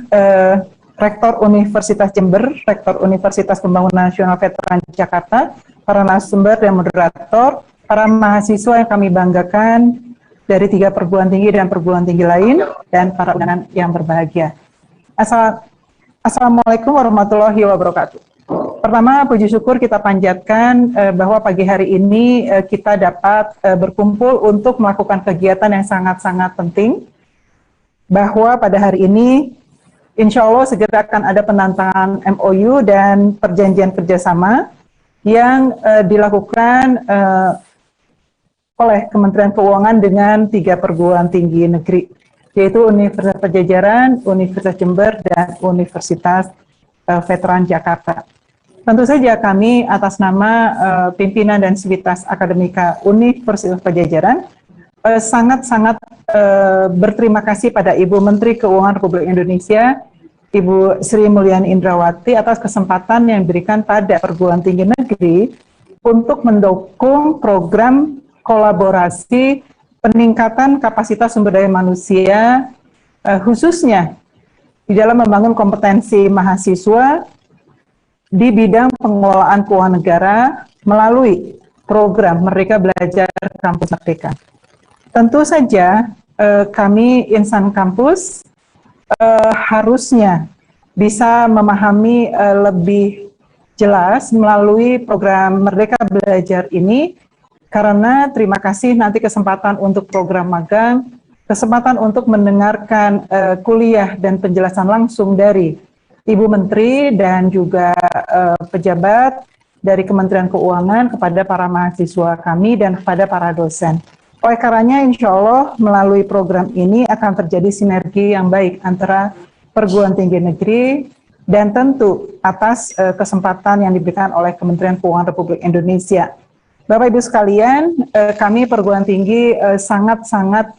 Speaker 19: Rektor Universitas Jember, Rektor Universitas Pembangunan Nasional Veteran Jakarta, para narasumber dan moderator, para mahasiswa yang kami banggakan dari 3 perguruan tinggi dan perguruan tinggi lain, dan para undangan yang berbahagia. Assalamualaikum warahmatullahi wabarakatuh. Pertama, puji syukur kita panjatkan bahwa pagi hari ini kita dapat berkumpul untuk melakukan kegiatan yang sangat-sangat penting, bahwa pada hari ini insya Allah segera akan ada penantangan MOU dan perjanjian kerjasama yang dilakukan oleh Kementerian Keuangan dengan 3 perguruan tinggi negeri, yaitu Universitas Padjadjaran, Universitas Jember, dan Universitas Veteran Jakarta. Tentu saja kami atas nama pimpinan dan Sivitas Akademika Universitas Padjadjaran sangat-sangat berterima kasih pada Ibu Menteri Keuangan Republik Indonesia, Ibu Sri Mulyani Indrawati, atas kesempatan yang diberikan pada perguruan tinggi negeri untuk mendukung program kolaborasi peningkatan kapasitas sumber daya manusia, khususnya di dalam membangun kompetensi mahasiswa di bidang pengelolaan keuangan negara melalui program Merdeka Belajar Kampus Merdeka. Tentu saja kami insan kampus harusnya bisa memahami lebih jelas melalui program Merdeka Belajar ini, karena terima kasih nanti kesempatan untuk program magang, kesempatan untuk mendengarkan kuliah dan penjelasan langsung dari Ibu Menteri dan juga pejabat dari Kementerian Keuangan kepada para mahasiswa kami dan kepada para dosen. Oleh karenanya insya Allah melalui program ini akan terjadi sinergi yang baik antara perguruan tinggi negeri dan tentu atas kesempatan yang diberikan oleh Kementerian Keuangan Republik Indonesia. Bapak Ibu sekalian, kami perguruan tinggi sangat-sangat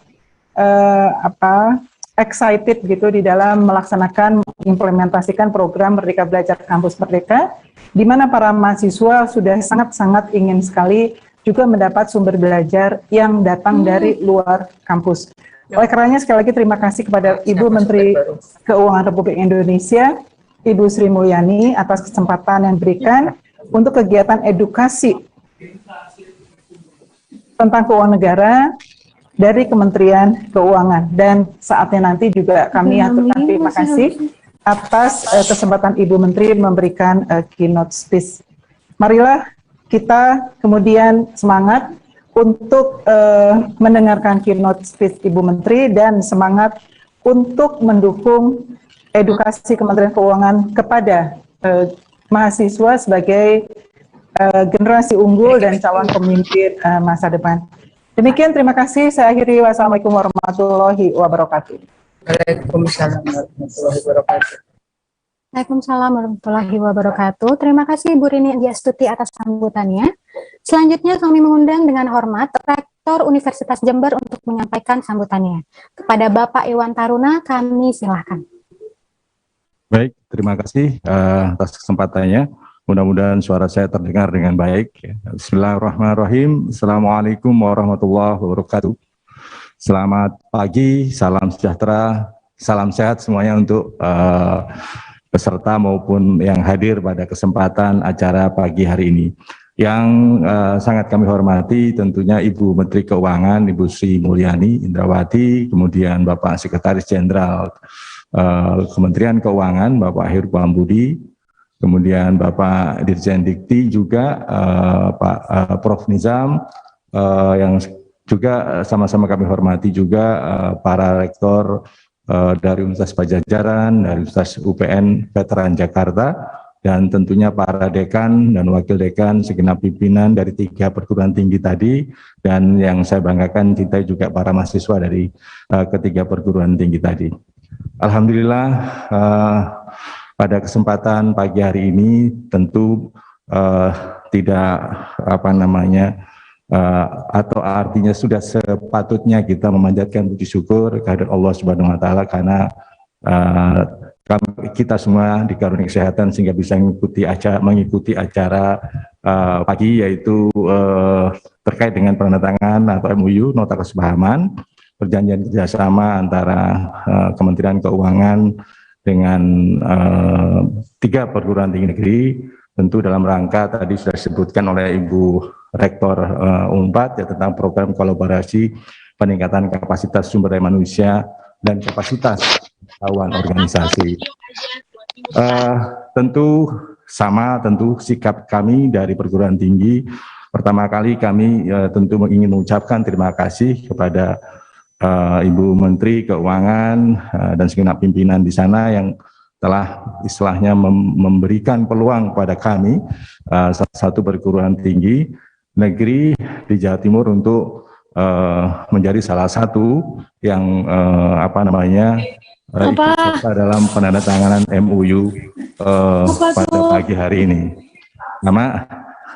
Speaker 19: excited gitu di dalam melaksanakan implementasikan program Merdeka Belajar Kampus Merdeka, di mana para mahasiswa sudah sangat-sangat ingin sekali juga mendapat sumber belajar yang datang dari luar kampus. Oleh karenanya sekali lagi terima kasih kepada Ibu Menteri Keuangan Republik Indonesia, Ibu Sri Mulyani atas kesempatan yang diberikan untuk kegiatan edukasi tentang keuangan negara dari Kementerian Keuangan, dan saatnya nanti juga kami aturkan terima kasih atas kesempatan Ibu Menteri memberikan keynote speech. Marilah kita kemudian semangat untuk mendengarkan keynote speech Ibu Menteri dan semangat untuk mendukung edukasi Kementerian Keuangan kepada mahasiswa sebagai generasi unggul dan calon pemimpin masa depan. Demikian, terima kasih. Saya akhiri. Wassalamualaikum warahmatullahi wabarakatuh.
Speaker 4: Waalaikumsalam warahmatullahi wabarakatuh.
Speaker 17: Waalaikumsalam warahmatullahi wabarakatuh. Terima kasih Bu Rini Diastuti atas sambutannya. Selanjutnya kami mengundang dengan hormat Rektor Universitas Jember untuk menyampaikan sambutannya. Kepada Bapak Iwan Taruna, kami silahkan.
Speaker 18: Baik, terima kasih atas kesempatannya. Mudah-mudahan suara saya terdengar dengan baik. Bismillahirrahmanirrahim. Assalamualaikum warahmatullahi wabarakatuh. Selamat pagi, salam sejahtera, salam sehat semuanya untuk peserta maupun yang hadir pada kesempatan acara pagi hari ini. Yang sangat kami hormati tentunya Ibu Menteri Keuangan, Ibu Sri Mulyani Indrawati, kemudian Bapak Sekretaris Jenderal Kementerian Keuangan, Bapak Heru Pambudi, kemudian Bapak Dirjen Dikti juga Pak Prof. Nizam, yang juga sama-sama kami hormati juga para rektor dari Universitas Pajajaran, dari Universitas UPN Veteran Jakarta, dan tentunya para dekan dan wakil dekan segenap pimpinan dari 3 perguruan tinggi tadi, dan yang saya banggakan kita juga para mahasiswa dari ketiga perguruan tinggi tadi. Alhamdulillah pada kesempatan pagi hari ini tentu tidak atau artinya sudah sepatutnya kita memanjatkan puji syukur kehadirat Allah Subhanahu wa taala karena kita semua dikaruniai kesehatan sehingga bisa mengikuti acara pagi, yaitu terkait dengan penandatangan atau MOU nota kesepahaman perjanjian kerjasama antara Kementerian Keuangan dengan 3 perguruan tinggi negeri, tentu dalam rangka tadi sudah disebutkan oleh Ibu Rektor UNPAD ya, tentang program kolaborasi peningkatan kapasitas sumber daya manusia dan kapasitas pengetahuan organisasi. Tentu sikap kami dari perguruan tinggi, pertama kali kami tentu ingin mengucapkan terima kasih kepada Ibu Menteri Keuangan dan segenap pimpinan di sana yang telah istilahnya memberikan peluang kepada kami satu perguruan tinggi negeri di Jawa Timur untuk menjadi salah satu yang ikut serta dalam penandatanganan MOU pada pagi hari ini. Nama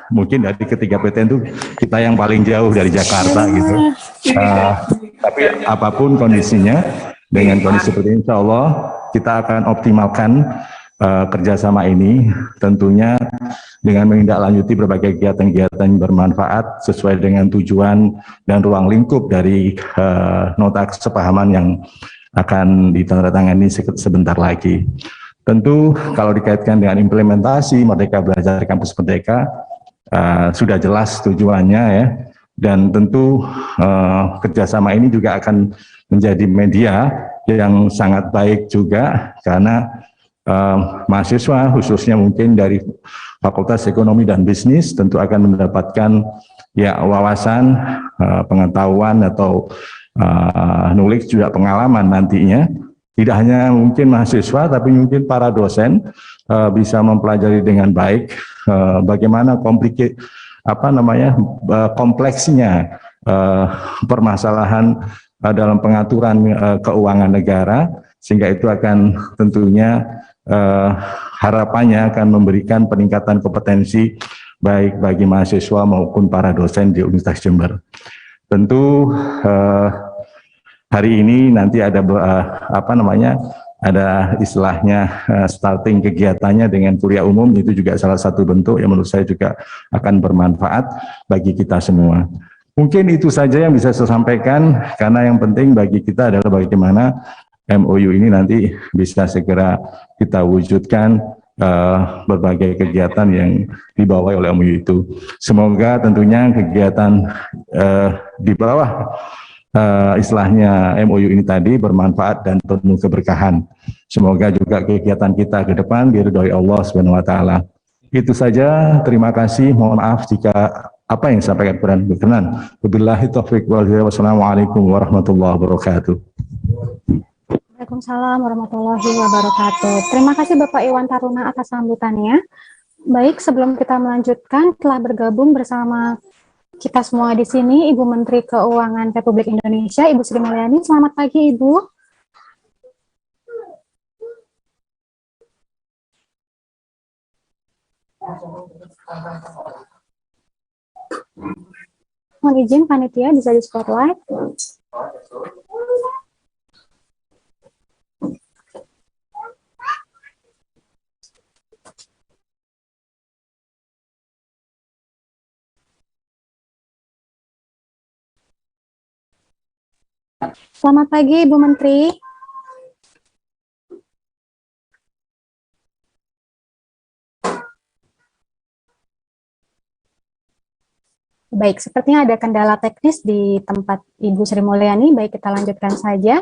Speaker 18: mungkin dari ketiga PTN itu kita yang paling jauh dari Jakarta gitu. Tapi apapun kondisinya, dengan kondisi seperti ini, insya Allah kita akan optimalkan kerjasama ini, tentunya dengan menindaklanjuti berbagai kegiatan-kegiatan yang bermanfaat sesuai dengan tujuan dan ruang lingkup dari nota kesepahaman yang akan ditandatangani sebentar lagi. Tentu kalau dikaitkan dengan implementasi Merdeka Belajar Kampus Merdeka, sudah jelas tujuannya ya, dan tentu kerjasama ini juga akan menjadi media yang sangat baik juga, karena mahasiswa khususnya mungkin dari Fakultas Ekonomi dan Bisnis tentu akan mendapatkan ya wawasan, pengetahuan atau nulis juga pengalaman nantinya. Tidak hanya mungkin mahasiswa, tapi mungkin para dosen bisa mempelajari dengan baik bagaimana kompleksnya permasalahan dalam pengaturan keuangan negara, sehingga itu akan tentunya harapannya akan memberikan peningkatan kompetensi baik bagi mahasiswa maupun para dosen di Universitas Jember. Tentu hari ini nanti ada ada istilahnya starting kegiatannya dengan kuliah umum, itu juga salah satu bentuk yang menurut saya juga akan bermanfaat bagi kita semua. Mungkin itu saja yang bisa saya sampaikan, karena yang penting bagi kita adalah bagaimana MOU ini nanti bisa segera kita wujudkan berbagai kegiatan yang dibawa oleh MOU itu. Semoga tentunya kegiatan di bawah istilahnya MOU ini tadi bermanfaat dan penuh keberkahan. Semoga juga kegiatan kita ke depan diridhoi Allah Subhanahu wa taala. Itu saja, terima kasih. Mohon maaf jika apa yang disampaikan kurang berkenan. Wabillahi taufiq wal hidayah. Wassalamualaikum warahmatullahi wabarakatuh.
Speaker 17: Waalaikumsalam warahmatullahi wabarakatuh. Terima kasih Bapak Iwan Taruna atas sambutannya. Baik, sebelum kita melanjutkan, telah bergabung bersama kita semua di sini Ibu Menteri Keuangan Republik Indonesia, Ibu Sri Mulyani. Selamat pagi, Ibu. Mohon izin panitia bisa di spotlight. Selamat pagi, Ibu Menteri. Baik, sepertinya ada kendala teknis di tempat Ibu Sri Mulyani. Baik, kita lanjutkan saja.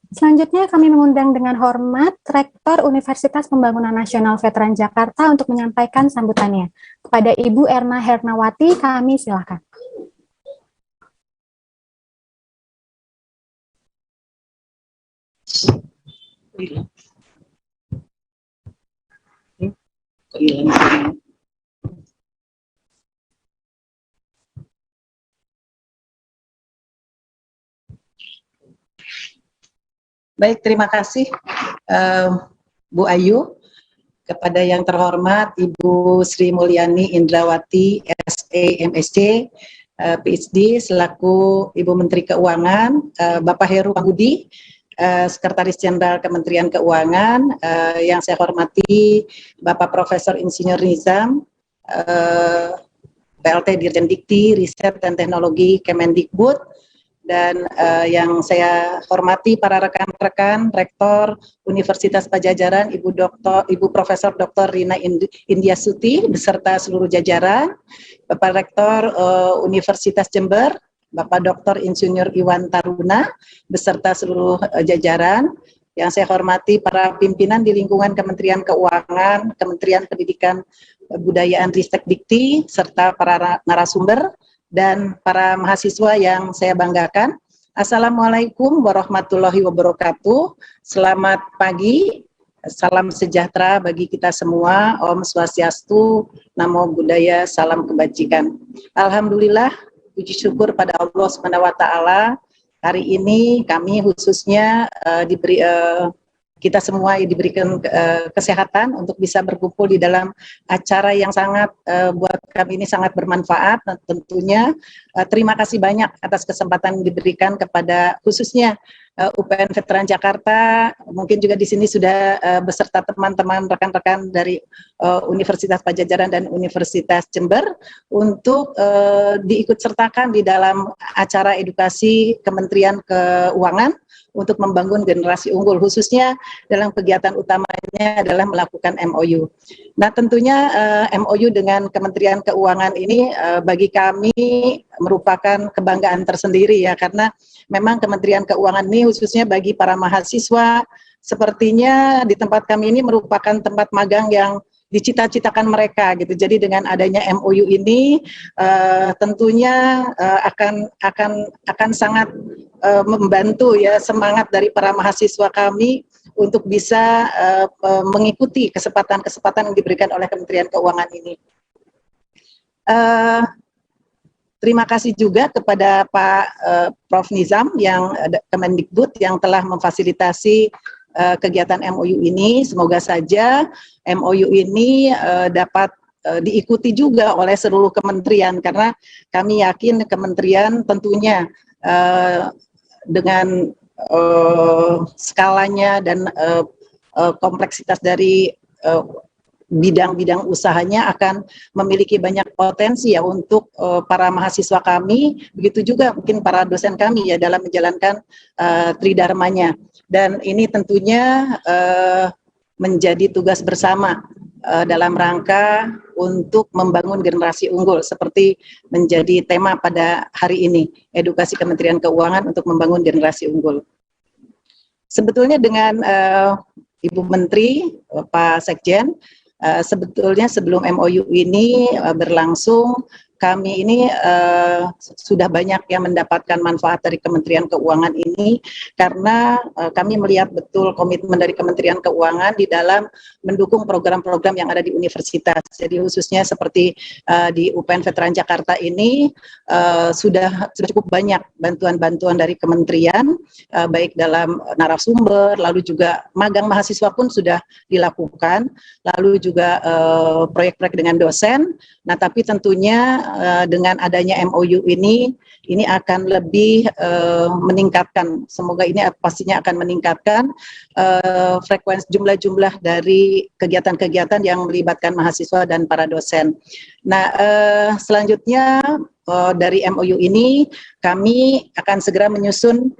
Speaker 17: Selanjutnya kami mengundang dengan hormat Rektor Universitas Pembangunan Nasional Veteran Jakarta untuk menyampaikan sambutannya. Kepada Ibu Erna Hernawati, kami silakan.
Speaker 13: Baik, terima kasih Bu Ayu. Kepada yang terhormat Ibu Sri Mulyani Indrawati, SE, MSc, PhD, selaku Ibu Menteri Keuangan, Bapak Heru Pambudi, Sekretaris Jenderal Kementerian Keuangan, yang saya hormati Bapak Profesor Insinyur Nizam, PLT Dirjen Dikti, Riset dan Teknologi Kemendikbud, dan yang saya hormati para rekan-rekan Rektor Universitas Pajajaran, Ibu Profesor Dr. Rina Indiasuti beserta seluruh jajaran, Bapak Rektor Universitas Jember, Bapak Dr. Insinyur Iwan Taruna beserta seluruh jajaran. Yang saya hormati para pimpinan di lingkungan Kementerian Keuangan, Kementerian Pendidikan, Kebudayaan, Ristek Dikti, serta para narasumber dan para mahasiswa yang saya banggakan. Assalamualaikum warahmatullahi wabarakatuh. Selamat pagi, salam sejahtera bagi kita semua. Om Swastiastu, Namo Buddhaya, salam kebajikan. Alhamdulillah, puji syukur pada Allah Subhanahu wa taala. Hari ini kami khususnya kita semua diberikan kesehatan untuk bisa berkumpul di dalam acara yang sangat buat kami ini sangat bermanfaat. Dan tentunya terima kasih banyak atas kesempatan yang diberikan kepada khususnya UPN Veteran Jakarta. Mungkin juga di sini sudah beserta teman-teman rekan-rekan dari Universitas Pajajaran dan Universitas Jember untuk diikut sertakan di dalam acara edukasi Kementerian Keuangan untuk membangun generasi unggul, khususnya dalam kegiatan utamanya adalah melakukan MOU. Nah, tentunya MOU dengan Kementerian Keuangan ini bagi kami merupakan kebanggaan tersendiri ya, karena memang Kementerian Keuangan ini khususnya bagi para mahasiswa, sepertinya di tempat kami ini merupakan tempat magang yang dicita-citakan mereka gitu. Jadi dengan adanya MOU ini tentunya akan sangat membantu ya semangat dari para mahasiswa kami untuk bisa mengikuti kesempatan-kesempatan yang diberikan oleh Kementerian Keuangan ini. Terima kasih juga kepada Pak Prof. Nizam yang Kemendikbud yang telah memfasilitasi kegiatan MOU ini. Semoga saja MOU ini dapat diikuti juga oleh seluruh kementerian, karena kami yakin kementerian tentunya dengan skalanya dan kompleksitas dari bidang-bidang usahanya akan memiliki banyak potensi ya untuk para mahasiswa kami, begitu juga mungkin para dosen kami ya dalam menjalankan tridharmanya. Dan ini tentunya menjadi tugas bersama dalam rangka untuk membangun generasi unggul, seperti menjadi tema pada hari ini, edukasi Kementerian Keuangan untuk membangun generasi unggul. Sebetulnya dengan Ibu Menteri, Pak Sekjen, sebetulnya sebelum MOU ini berlangsung, kami ini sudah banyak yang mendapatkan manfaat dari Kementerian Keuangan ini karena kami melihat betul komitmen dari Kementerian Keuangan di dalam mendukung program-program yang ada di universitas. Jadi khususnya seperti di UPN Veteran Jakarta ini sudah cukup banyak bantuan-bantuan dari kementerian, baik dalam narasumber, lalu juga magang mahasiswa pun sudah dilakukan, lalu juga proyek-proyek dengan dosen. Nah, tapi tentunya dengan adanya MOU ini akan lebih meningkatkan, semoga ini pastinya akan meningkatkan frekuensi jumlah-jumlah dari kegiatan-kegiatan yang melibatkan mahasiswa dan para dosen. Nah, selanjutnya dari MOU ini kami akan segera menyusun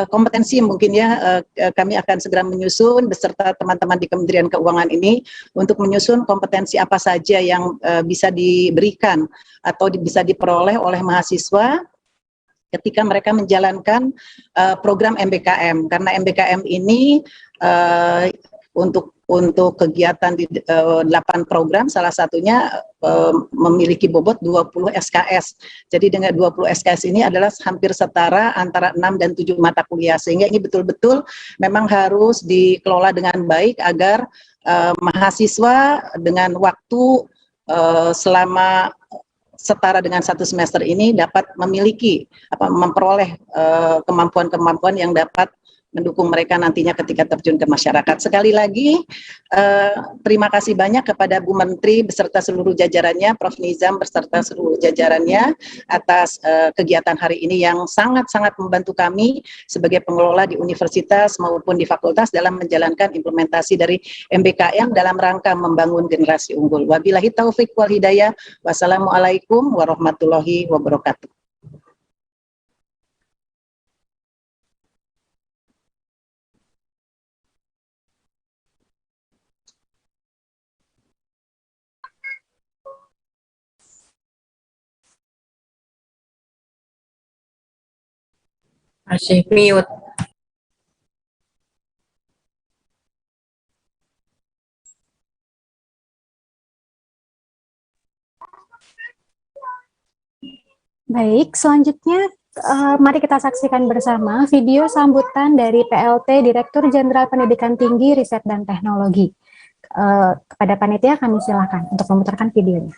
Speaker 13: kompetensi, mungkin ya kami akan segera menyusun beserta teman-teman di Kementerian Keuangan ini untuk menyusun kompetensi apa saja yang bisa diberikan atau bisa diperoleh oleh mahasiswa ketika mereka menjalankan program MBKM, karena MBKM ini untuk kegiatan di 8 program, salah satunya memiliki bobot 20 SKS. Jadi dengan 20 SKS ini adalah hampir setara antara 6 dan 7 mata kuliah, sehingga ini betul-betul memang harus dikelola dengan baik agar mahasiswa dengan waktu selama setara dengan 1 semester ini dapat memiliki memperoleh kemampuan-kemampuan yang dapat mendukung mereka nantinya ketika terjun ke masyarakat. Sekali lagi, terima kasih banyak kepada Bu Menteri beserta seluruh jajarannya, Prof. Nizam beserta seluruh jajarannya atas kegiatan hari ini yang sangat-sangat membantu kami sebagai pengelola di universitas maupun di fakultas dalam menjalankan implementasi dari MBKM dalam rangka membangun generasi unggul. Wabillahi taufik wal hidayah. Wassalamualaikum warahmatullahi wabarakatuh.
Speaker 15: Masih mute.
Speaker 17: Baik, selanjutnya mari kita saksikan bersama video sambutan dari PLT Direktur Jenderal Pendidikan Tinggi, Riset dan Teknologi. Kepada panitia kami silakan untuk memutarkan videonya.